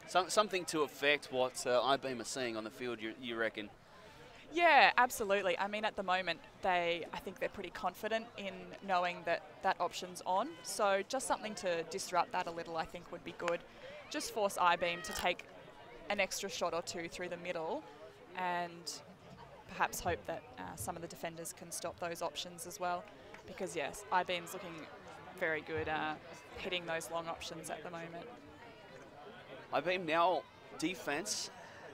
Something to affect what I-beam are seeing on the field, you reckon? Yeah, absolutely. I mean, at the moment, I think they're pretty confident in knowing that that option's on. So just something to disrupt that a little, I think, would be good. Just force I-beam to take an extra shot or two through the middle, and perhaps hope that some of the defenders can stop those options as well. Because yes, I-beam's looking very good hitting those long options at the moment. I-beam now defense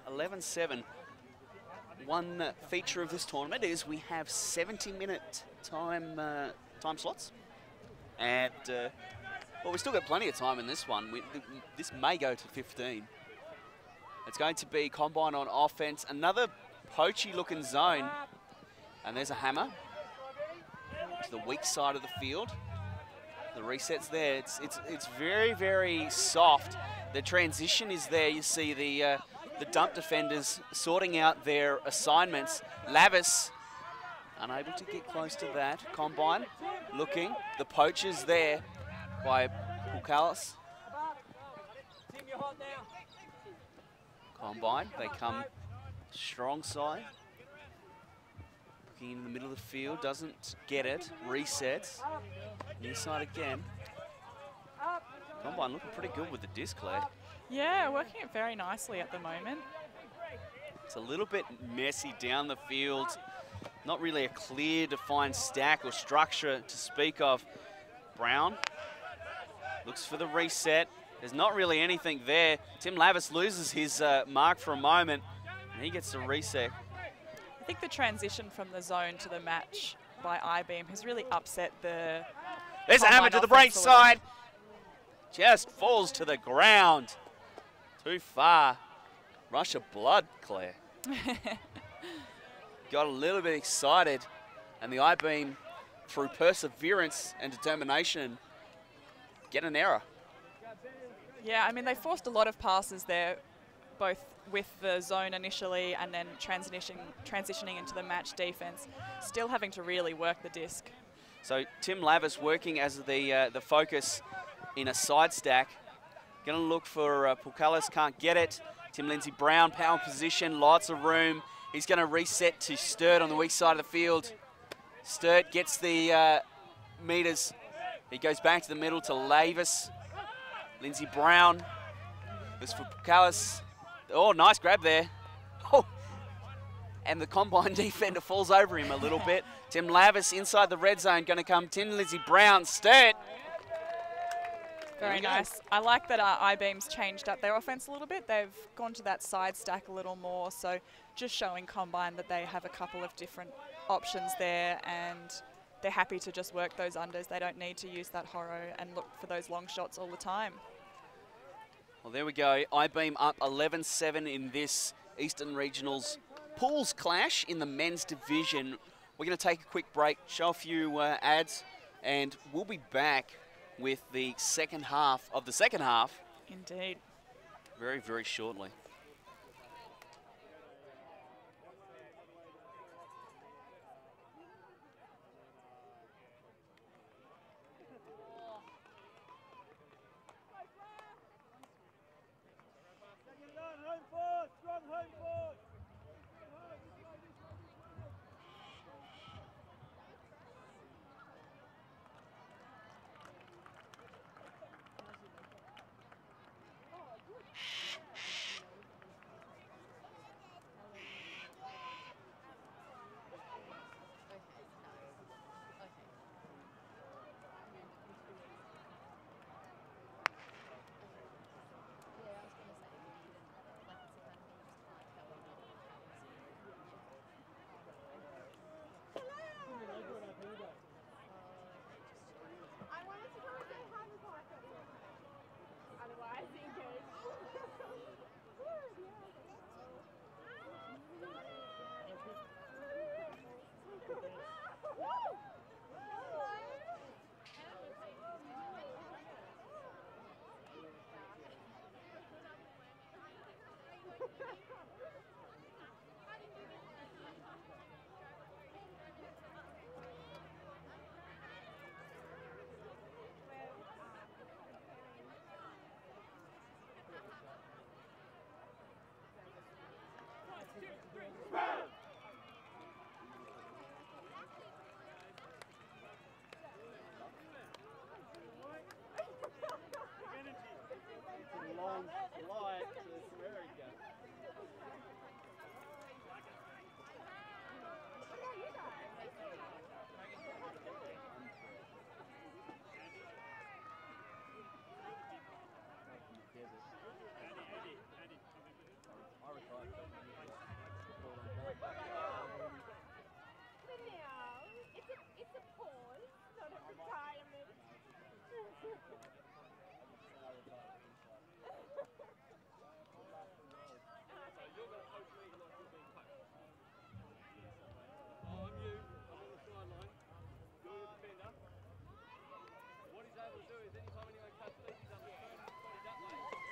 11-7. One feature of this tournament is we have 70-minute time slots, and well, we still got plenty of time in this one. This may go to 15. It's going to be Combine on offense, another poachy-looking zone, and there's a hammer to the weak side of the field. The reset's there. It's very, very soft. The transition is there. You see the dump defenders sorting out their assignments. Lavis unable to get close to that. Combine looking. The poachers there by Pukalis. Combine, they come strong side. Looking in the middle of the field, doesn't get it. Resets. Near side again. Combine looking pretty good with the disc, Claire. Yeah, working it very nicely at the moment. It's a little bit messy down the field. Not really a clear, defined stack or structure to speak of. Brown looks for the reset. There's not really anything there. Tim Lavis loses his mark for a moment, and he gets the reset. I think the transition from the zone to the match by I-beam has really upset the... There's a hammer to the break side. Just falls to the ground. Too far. Rush of blood, Claire. Got a little bit excited, and the I-beam, through perseverance and determination, get an error. Yeah, I mean, they forced a lot of passes there, both with the zone initially and then transitioning into the match defense, still having to really work the disc. So Tim Lavis working as the focus in a side stack. Going to look for Pukalis, can't get it. Tim Lindsay Brown, power position, lots of room. He's going to reset to Sturt on the weak side of the field. Sturt gets the meters He goes back to the middle to Lavis. Lindsay Brown. This for Callis. Oh, nice grab there. Oh. And the Combine defender falls over him a little bit. Tim Lavis inside the red zone, going to come. Tim Lindsay Brown, stat. Very nice. I like that I-Beam's changed up their offense a little bit. They've gone to that side stack a little more, so just showing Combine that they have a couple of different options there, and they're happy to just work those unders. They don't need to use that horror and look for those long shots all the time. Well, there we go. I-Beam up 11-7 in this Eastern Regionals pools clash in the men's division. We're going to take a quick break, show a few ads, and we'll be back with the second half of the second half. Indeed. Very, very shortly.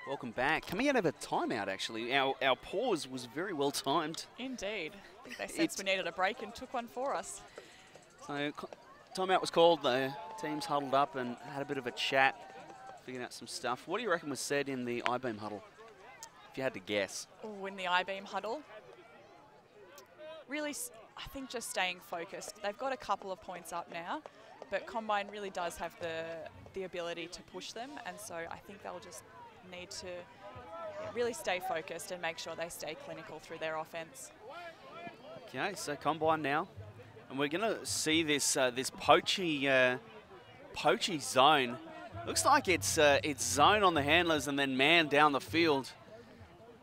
Welcome back. Coming out of a timeout, actually. Our pause was very well timed. Indeed. I think they sensed we needed a break and took one for us. So, timeout was called. The teams huddled up and had a bit of a chat, figuring out some stuff. What do you reckon was said in the I-Beam huddle, if you had to guess? Ooh, in the I-Beam huddle? Really, I think just staying focused. They've got a couple of points up now, but Combine really does have the ability to push them, and so I think they'll just need to really stay focused and make sure they stay clinical through their offense. Okay, so Combine now, and we're going to see this this poachy zone. Looks like it's zone on the handlers and then man down the field.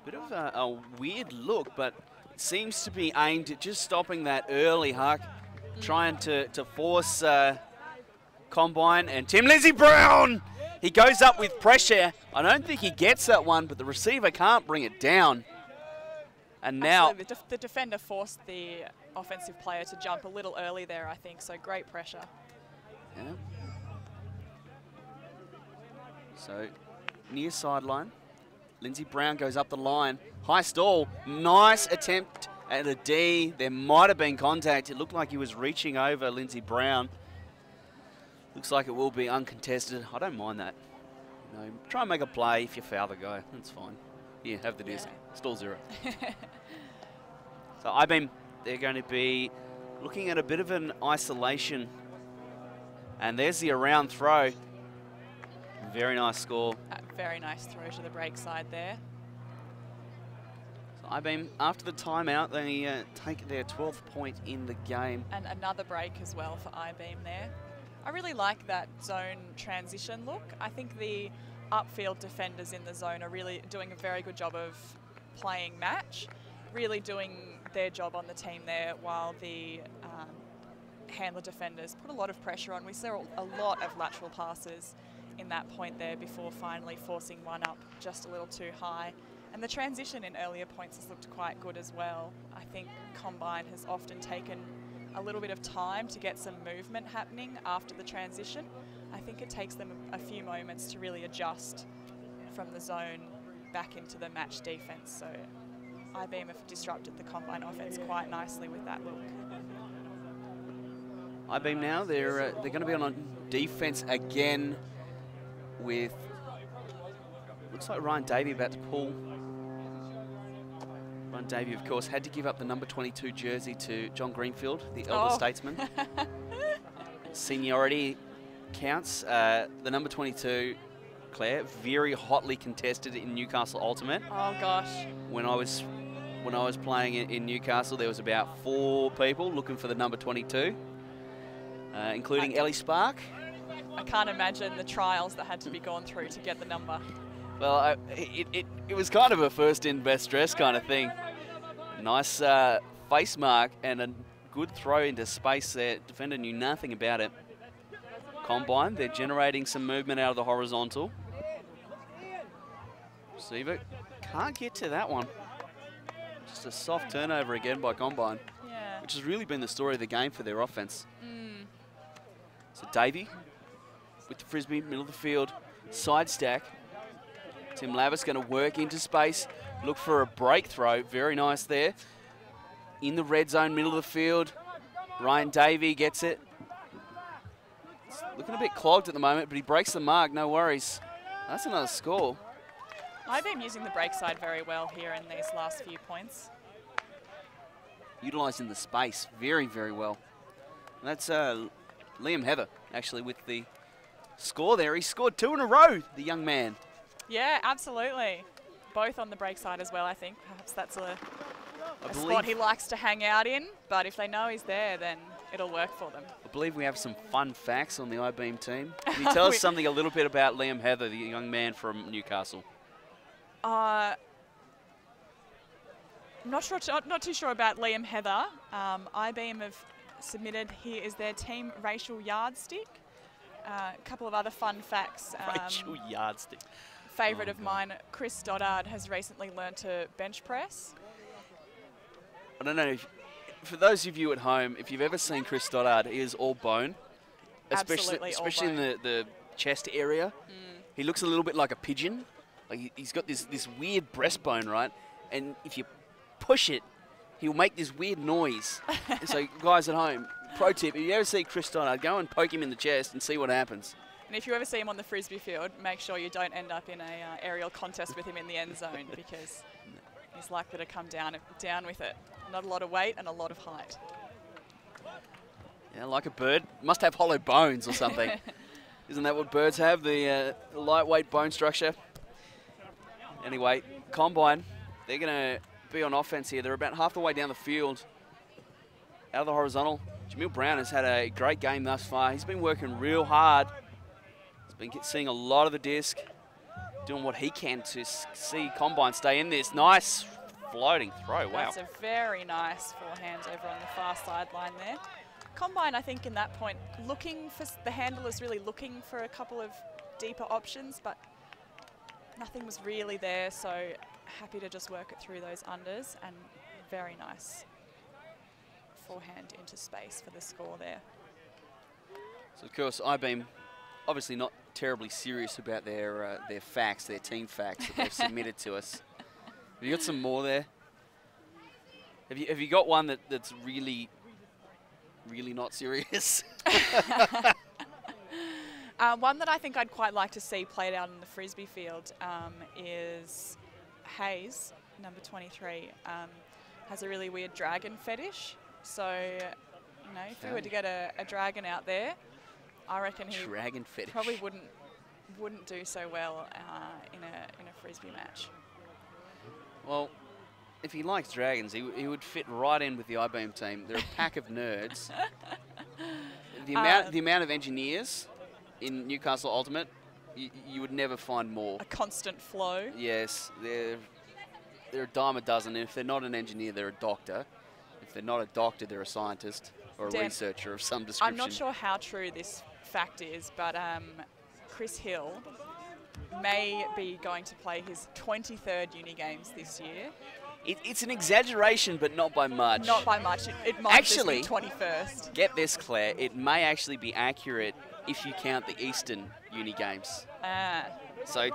Bit of a weird look, but it seems to be aimed at just stopping that early huck, trying to force Combine. And Tim Lindsay Brown, he goes up with pressure. I don't think he gets that one, but the receiver can't bring it down. And now the defender forced the offensive player to jump a little early there, I think, so great pressure. Yeah. So near sideline, Lindsay Brown goes up the line. High stall, nice attempt at a D. There might have been contact. It looked like he was reaching over Lindsay Brown. Looks like it will be uncontested. I don't mind that. You know, try and make a play. If you foul the guy, that's fine. Here, have the disc. Stall 0. So I-Beam, they're going to be looking at a bit of an isolation And there's the around throw. Very nice score. A very nice throw to the break side there. So IBeam, after the timeout, they take their 12th point in the game. And another break as well for IBeam there. I really like that zone transition look. I think the upfield defenders in the zone are really doing a very good job of playing match, really doing their job on the team there, while the handler defenders put a lot of pressure on. We saw a lot of lateral passes in that point there before finally forcing one up just a little too high. And the transition in earlier points has looked quite good as well. I think Combine has often taken a little bit of time to get some movement happening after the transition. I think it takes them a few moments to really adjust from the zone back into the match defense. So IBeam have disrupted the Combine offense quite nicely with that look. IBeam now, they're going to be on defense again with, looks like Ryan Davey about to pull. Ryan Davey, of course, had to give up the number 22 jersey to John Greenfield, the elder statesman. Seniority counts. The number 22, Claire, very hotly contested in Newcastle Ultimate. Oh gosh. When I was playing in Newcastle, there was about 4 people looking for the number 22, including Ellie Spark. I can't imagine the trials that had to be gone through to get the number. Well, it was kind of a first in, best dress kind of thing. Nice face mark and a good throw into space there. Defender knew nothing about it. Combine, they're generating some movement out of the horizontal. Receiver can't get to that one. Just a soft turnover again by Combine, Yeah. which has really been the story of the game for their offense. So Davey with the frisbee, middle of the field, side stack. Tim Lavis going to work into space, look for a break throw. Very nice there. In the red zone, middle of the field. Ryan Davey gets it. It's looking a bit clogged at the moment, but he breaks the mark, no worries. That's another score. I've been using the break side very well here in these last few points. Utilising the space very, very well. And that's Liam Heather, actually, with the score there. He scored 2 in a row, the young man. Yeah, absolutely. Both on the break side as well, I think. Perhaps that's a spot he likes to hang out in, but if they know he's there, then it'll work for them. I believe we have some fun facts on the IBeam team. Can you tell us something a little bit about Liam Heather, the young man from Newcastle? I'm not too sure about Liam Heather. IBeam have submitted, here is their team racial yardstick. A couple of other fun facts. Racial yardstick. Favourite of mine, Chris Stoddard has recently learned to bench press. I don't know, for those of you at home, if you've ever seen Chris Stoddard, he is all bone. Especially all bone. in the chest area. He looks a little bit like a pigeon. Like he's got this weird breastbone, right? And if you push it, he'll make this weird noise. So guys at home, pro tip, if you ever see Chris Stoddard, go and poke him in the chest and see what happens. And if you ever see him on the frisbee field, make sure you don't end up in a aerial contest with him in the end zone, because he's likely to come down with it. Not a lot of weight and a lot of height. Yeah, like a bird. Must have hollow bones or something. Isn't that what birds have, the lightweight bone structure? Anyway, Combine, they're going to be on offense here. They're about half the way down the field. Out of the horizontal. Jamil Brown has had a great game thus far. He's been working real hard. He's been seeing a lot of the disc, doing what he can to see Combine stay in this. Nice floating throw, wow. That's a very nice forehand over on the far sideline there. Combine, I think, in that point, looking for, the handlers really looking for a couple of deeper options, but nothing was really there, so happy to just work it through those unders, and very nice forehand into space for the score there. So, of course, IBeam obviously not terribly serious about their facts, their team facts that they've submitted to us. Have you got some more there? Have you got one that's really, really not serious? One that I think I'd quite like to see played out in the frisbee field is Hayes, number 23, has a really weird dragon fetish. So, you know, if we were to get a dragon out there, I reckon he Dragon fetish. probably wouldn't do so well in a frisbee match. Well, if he likes dragons, he would fit right in with the I-beam team. They're a pack of nerds. The amount of engineers in Newcastle Ultimate, you would never find more. A constant flow. Yes, they're a dime a dozen. And if they're not an engineer, they're a doctor. If they're not a doctor, they're a scientist or a Dan, researcher of some description. I'm not sure how true this fact is, but Chris Hill may be going to play his 23rd uni games this year. It's an exaggeration, but not by much. Not by much. It might Actually, just be 21st. Get this, Claire. It may actually be accurate if you count the Eastern uni games. So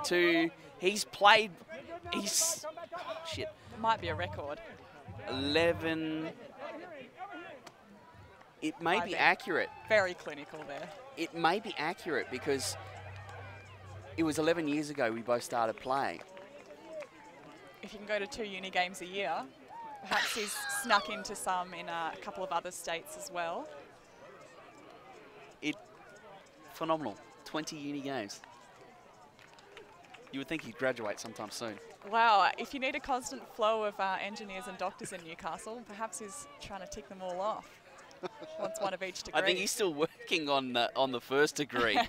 he's played, shit. Might be a record. 11. It may be accurate. Very clinical there. It may be accurate because it was 11 years ago we both started playing. If you can go to 2 uni games a year, perhaps he's snuck into some in a couple of other states as well. Phenomenal. 20 uni games. You would think he'd graduate sometime soon. Wow, if you need a constant flow of engineers and doctors in Newcastle, perhaps he's trying to tick them all off. Wants one of each degree. I think he's still working on the first degree.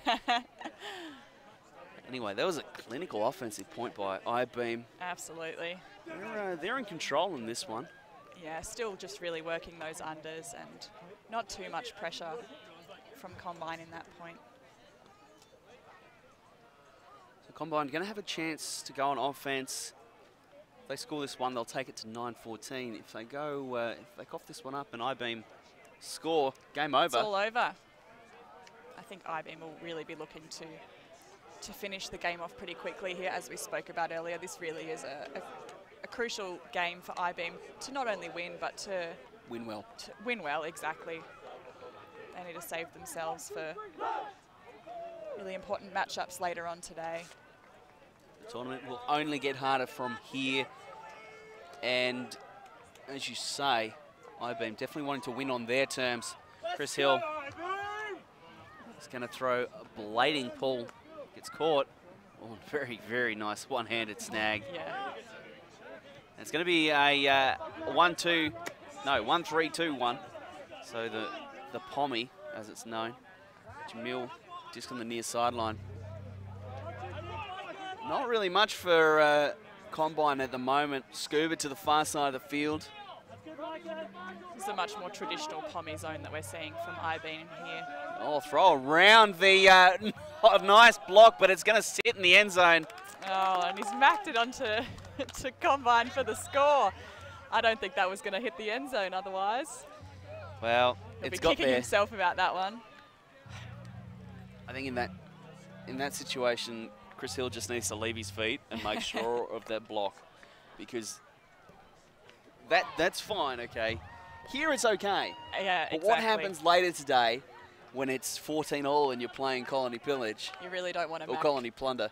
Anyway, that was a clinical offensive point by I-beam. Absolutely. They're in control in this one. Yeah, still just really working those unders and not too much pressure from Combine in that point. So Combine going to have a chance to go on offense. If they score this one, they'll take it to 9-14. If they go, if they cough this one up and I-beam score, game over. It's all over. I think I-beam will really be looking to finish the game off pretty quickly here, as we spoke about earlier. This really is a crucial game for I-beam to not only win, but to win well. Win well, exactly. They need to save themselves for really important matchups later on today. The tournament will only get harder from here. And as you say, I-beam definitely wanting to win on their terms. Chris Hill is going to throw a blading pull. Gets caught. Oh, very, very nice one-handed snag. Yeah. And it's going to be a 1-3-2-1. So the Pommy, as it's known. Jamil just on the near sideline. Not really much for Combine at the moment. Scuba to the far side of the field. This is a much more traditional Pommy zone that we're seeing from I-beam here. Oh, throw around the nice block, but it's going to sit in the end zone. Oh, and he's macked it onto to Combine for the score. I don't think that was going to hit the end zone otherwise. Well, He'll it's be got kicking there. himself about that one. I think in that situation, Chris Hill just needs to leave his feet and make sure of that block, because that's fine, okay. Here it's okay. Yeah, but exactly. what happens later today when it's 14-all and you're playing Colony Pillage? You really don't want to or Colony Plunder.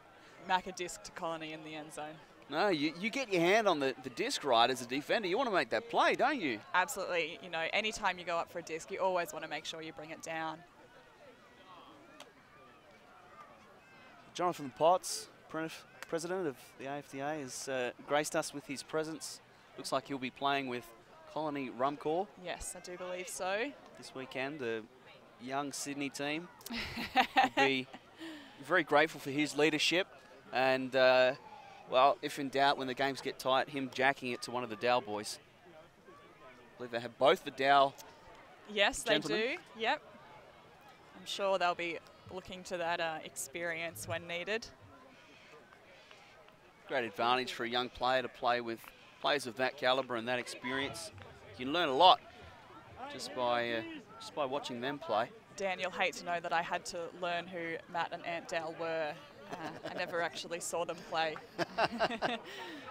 Mack a disc to Colony in the end zone. No, you get your hand on the disc right as a defender. You want to make that play, don't you? Absolutely. You know, anytime you go up for a disc, you always want to make sure you bring it down. Jonathan Potts, president of the AFDA, has graced us with his presence. Looks like he'll be playing with Colony Rumcore. Yes, I do believe so. This weekend, the young Sydney team will be very grateful for his leadership. And, well, if in doubt, when the games get tight, him jacking it to one of the Dow boys. I believe they have both the Dow Yes, gentlemen. they do. Yep. I'm sure they'll be looking to that experience when needed. Great advantage for a young player to play with players of that calibre and that experience. You can learn a lot just by watching them play. Dan, you'll hate to know that I had to learn who Matt and Ant Dale were. I never actually saw them play.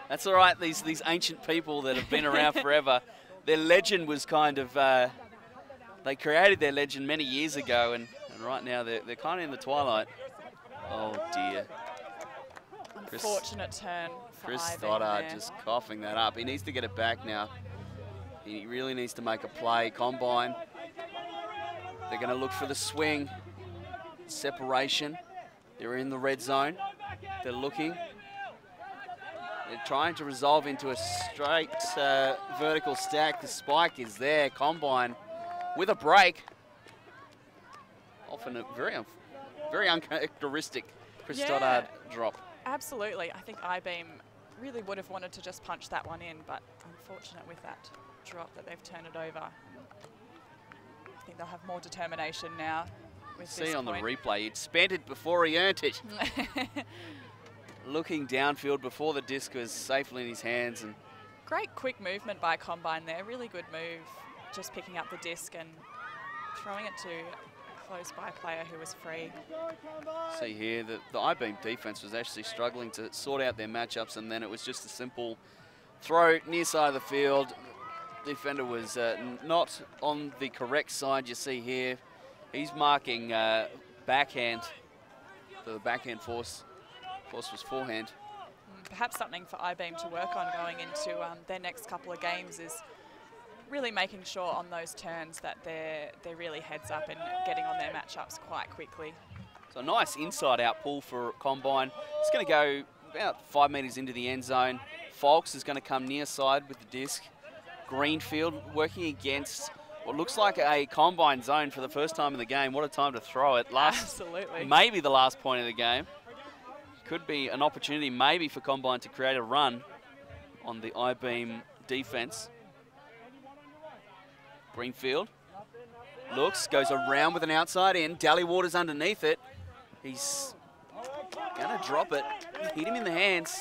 That's all right. These ancient people that have been around forever, their legend was kind of, they created their legend many years ago, and right now they're kind of in the twilight. Oh dear. Unfortunate turn for Chris I-beam Stoddard there. just coughing that up. He needs to get it back now. He really needs to make a play. Combine. They're going to look for the swing. separation. They're in the red zone. They're looking. They're trying to resolve into a straight vertical stack. The spike is there. Combine with a break. Often a very uncharacteristic Chris Stoddard drop. Absolutely. I think I-beam really would have wanted to just punch that one in, but unfortunate with that drop that they've turned it over. I think they'll have more determination now with this See on point. the replay, he'd spent it before he earned it. Looking downfield before the disc was safely in his hands. And great quick movement by Combine there. Really good move, just picking up the disc and throwing it to a close by player who was free. see here that the I-beam defense was actually struggling to sort out their matchups, and then it was just a simple throw near side of the field. The defender was not on the correct side. You see here, he's marking backhand. The backhand force was forehand. Perhaps something for I-beam to work on going into their next couple of games is really making sure on those turns that they're really heads up and getting on their matchups quite quickly. So a nice inside-out pull for Combine. It's going to go about 5 metres into the end zone. Folks is going to come near side with the disc. Greenfield working against what looks like a Combine zone for the first time in the game. What a time to throw it. Absolutely. Maybe the last point of the game. Could be an opportunity maybe for Combine to create a run on the I-beam defense. Greenfield looks, goes around with an outside in. Dallywater's underneath it. He's going to drop it. Hit him in the hands.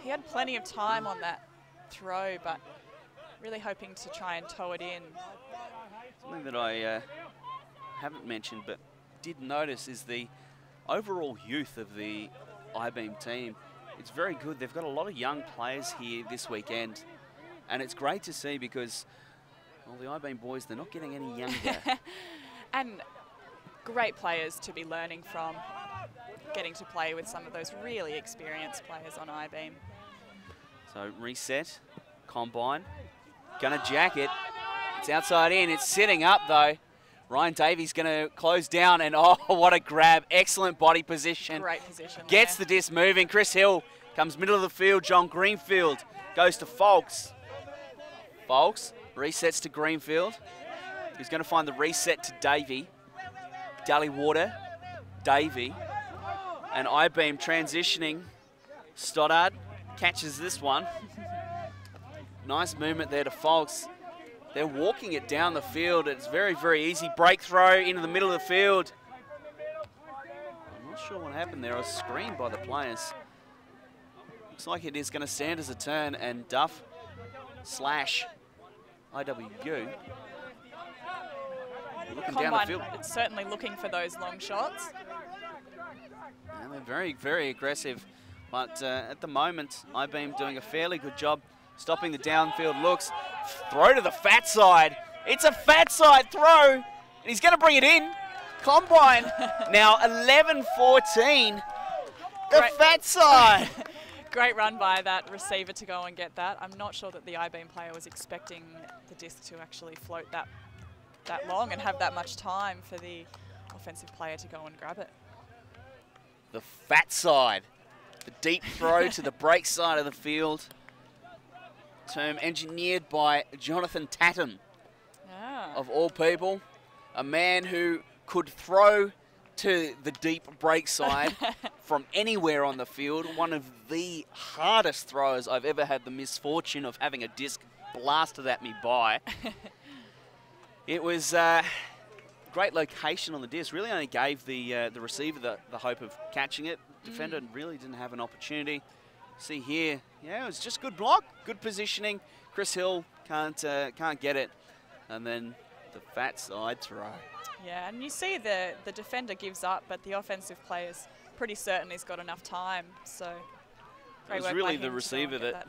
He had plenty of time on that throw, but really hoping to try and tow it in. Something that I haven't mentioned but did notice is the overall youth of the I-beam team. It's very good. They've got a lot of young players here this weekend, and it's great to see because, well, the I-beam boys, they're not getting any younger. And great players to be learning from, getting to play with some of those really experienced players on I-beam. So reset, Combine, gonna jack it. It's outside in, it's sitting up though. Ryan Davies gonna close down, and oh, what a grab. Excellent body position. Great position. Gets there. the disc moving. Chris Hill comes middle of the field. John Greenfield goes to Folks. Folks resets to Greenfield. He's gonna find the reset to Davey. Dallywater, Davey, and I-beam transitioning. Stoddard catches this one. Nice movement there to Folks. They're walking it down the field. It's very, very easy. Break throw into the middle of the field. I'm not sure what happened there. I was screened by the players. Looks like it is going to stand as a turn, and Duff slash IWU. Looking down the field. It's certainly looking for those long shots. And they're very, very aggressive. But at the moment, I-beam doing a fairly good job stopping the downfield looks. Throw to the fat side. It's a fat side throw. And he's going to bring it in. Combine now 11-14. The fat side. Great run by that receiver to go and get that. I'm not sure that the I-beam player was expecting the disc to actually float that long and have that much time for the offensive player to go and grab it. The fat side. The deep throw to the break side of the field. Term engineered by Jonathan Tatton, of all people. A man who could throw to the deep break side from anywhere on the field. One of the hardest throwers I've ever had the misfortune of having a disc blasted at me by. It was great location on the disc. Really only gave the receiver the hope of catching it. Defender really didn't have an opportunity. See here, yeah, it was just good block, good positioning. Chris Hill can't get it, and then the fat side throw. Yeah, and you see the defender gives up, but the offensive player's pretty certain he's got enough time. So it was really the receiver that.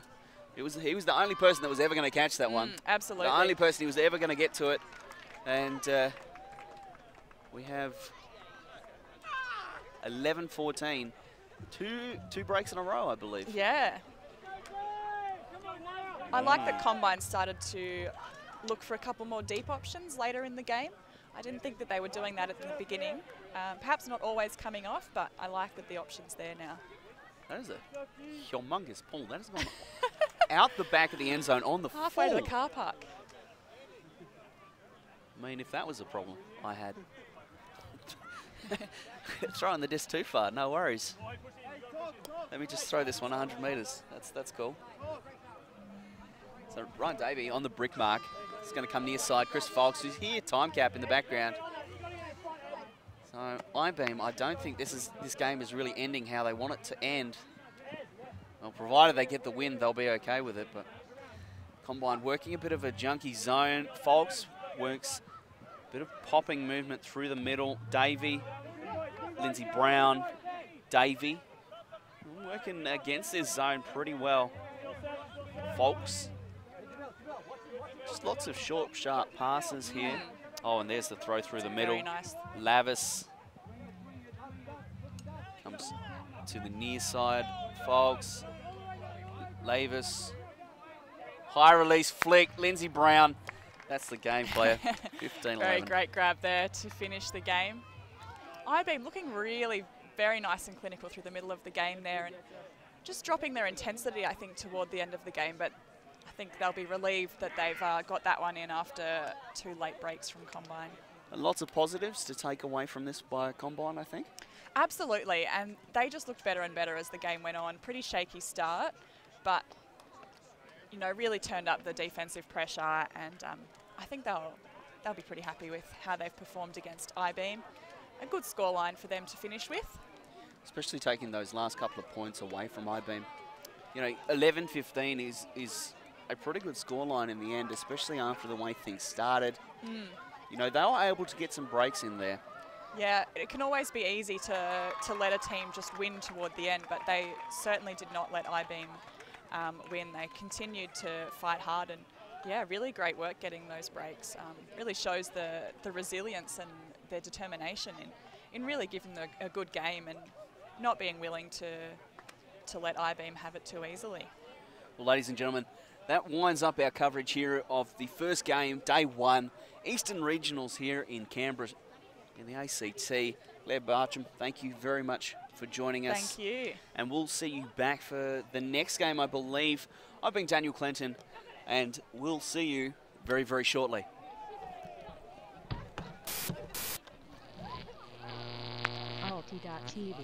He was the only person that was ever going to catch that one. Absolutely. The only person he was ever going to get to it, and we have 11-14. Two breaks in a row, I believe. Yeah. I like that Combine started to look for a couple more deep options later in the game. I didn't think that they were doing that at the beginning. Perhaps not always coming off, but I like that the option's there now. That is a humongous pull. That has gone out the back of the end zone on the Halfway full. to the car park. I mean, if that was a problem I had. Throwing the disc too far, no worries. Let me just throw this one 100 metres. That's cool. So Ryan Davey on the brick mark. He's going to come near side. Chris Fox, who's here, time cap in the background. So I-beam, I don't think this game is really ending how they want it to end. Well, provided they get the win, they'll be okay with it. But Combine working a bit of a junky zone. Fox works a bit of popping movement through the middle. Davey, Lindsay Brown, Davey working against this zone pretty well. Fox. Just lots of short, sharp passes here. Oh, and there's the throw through the middle. Very nice. Lavis comes to the near side. Fox, Lavis, high release flick. Lindsay Brown. That's the game player. 15-11. Very great grab there to finish the game. I-beam looking really very nice and clinical through the middle of the game there, and just dropping their intensity, I think, toward the end of the game. But I think they'll be relieved that they've got that one in after 2 late breaks from Combine. And lots of positives to take away from this by Combine, I think. Absolutely, and they just looked better and better as the game went on. Pretty shaky start, but you know, really turned up the defensive pressure, and I think they'll be pretty happy with how they've performed against I-beam. A good scoreline for them to finish with. Especially taking those last couple of points away from I-beam. You know, 11-15 is a pretty good scoreline in the end, especially after the way things started. You know, they were able to get some breaks in there. Yeah, it can always be easy to let a team just win toward the end, but they certainly did not let I-beam win. They continued to fight hard, and yeah, really great work getting those breaks. Really shows the resilience and their determination in really giving them a good game and not being willing to let I-beam have it too easily. Well, ladies and gentlemen, that winds up our coverage here of the first game, day 1, Eastern Regionals here in Canberra in the ACT. Claire Bartram, thank you very much for joining us. Thank you. And we'll see you back for the next game, I believe. I've been Daniel Clinton, and we'll see you very, very shortly. Alti.tv.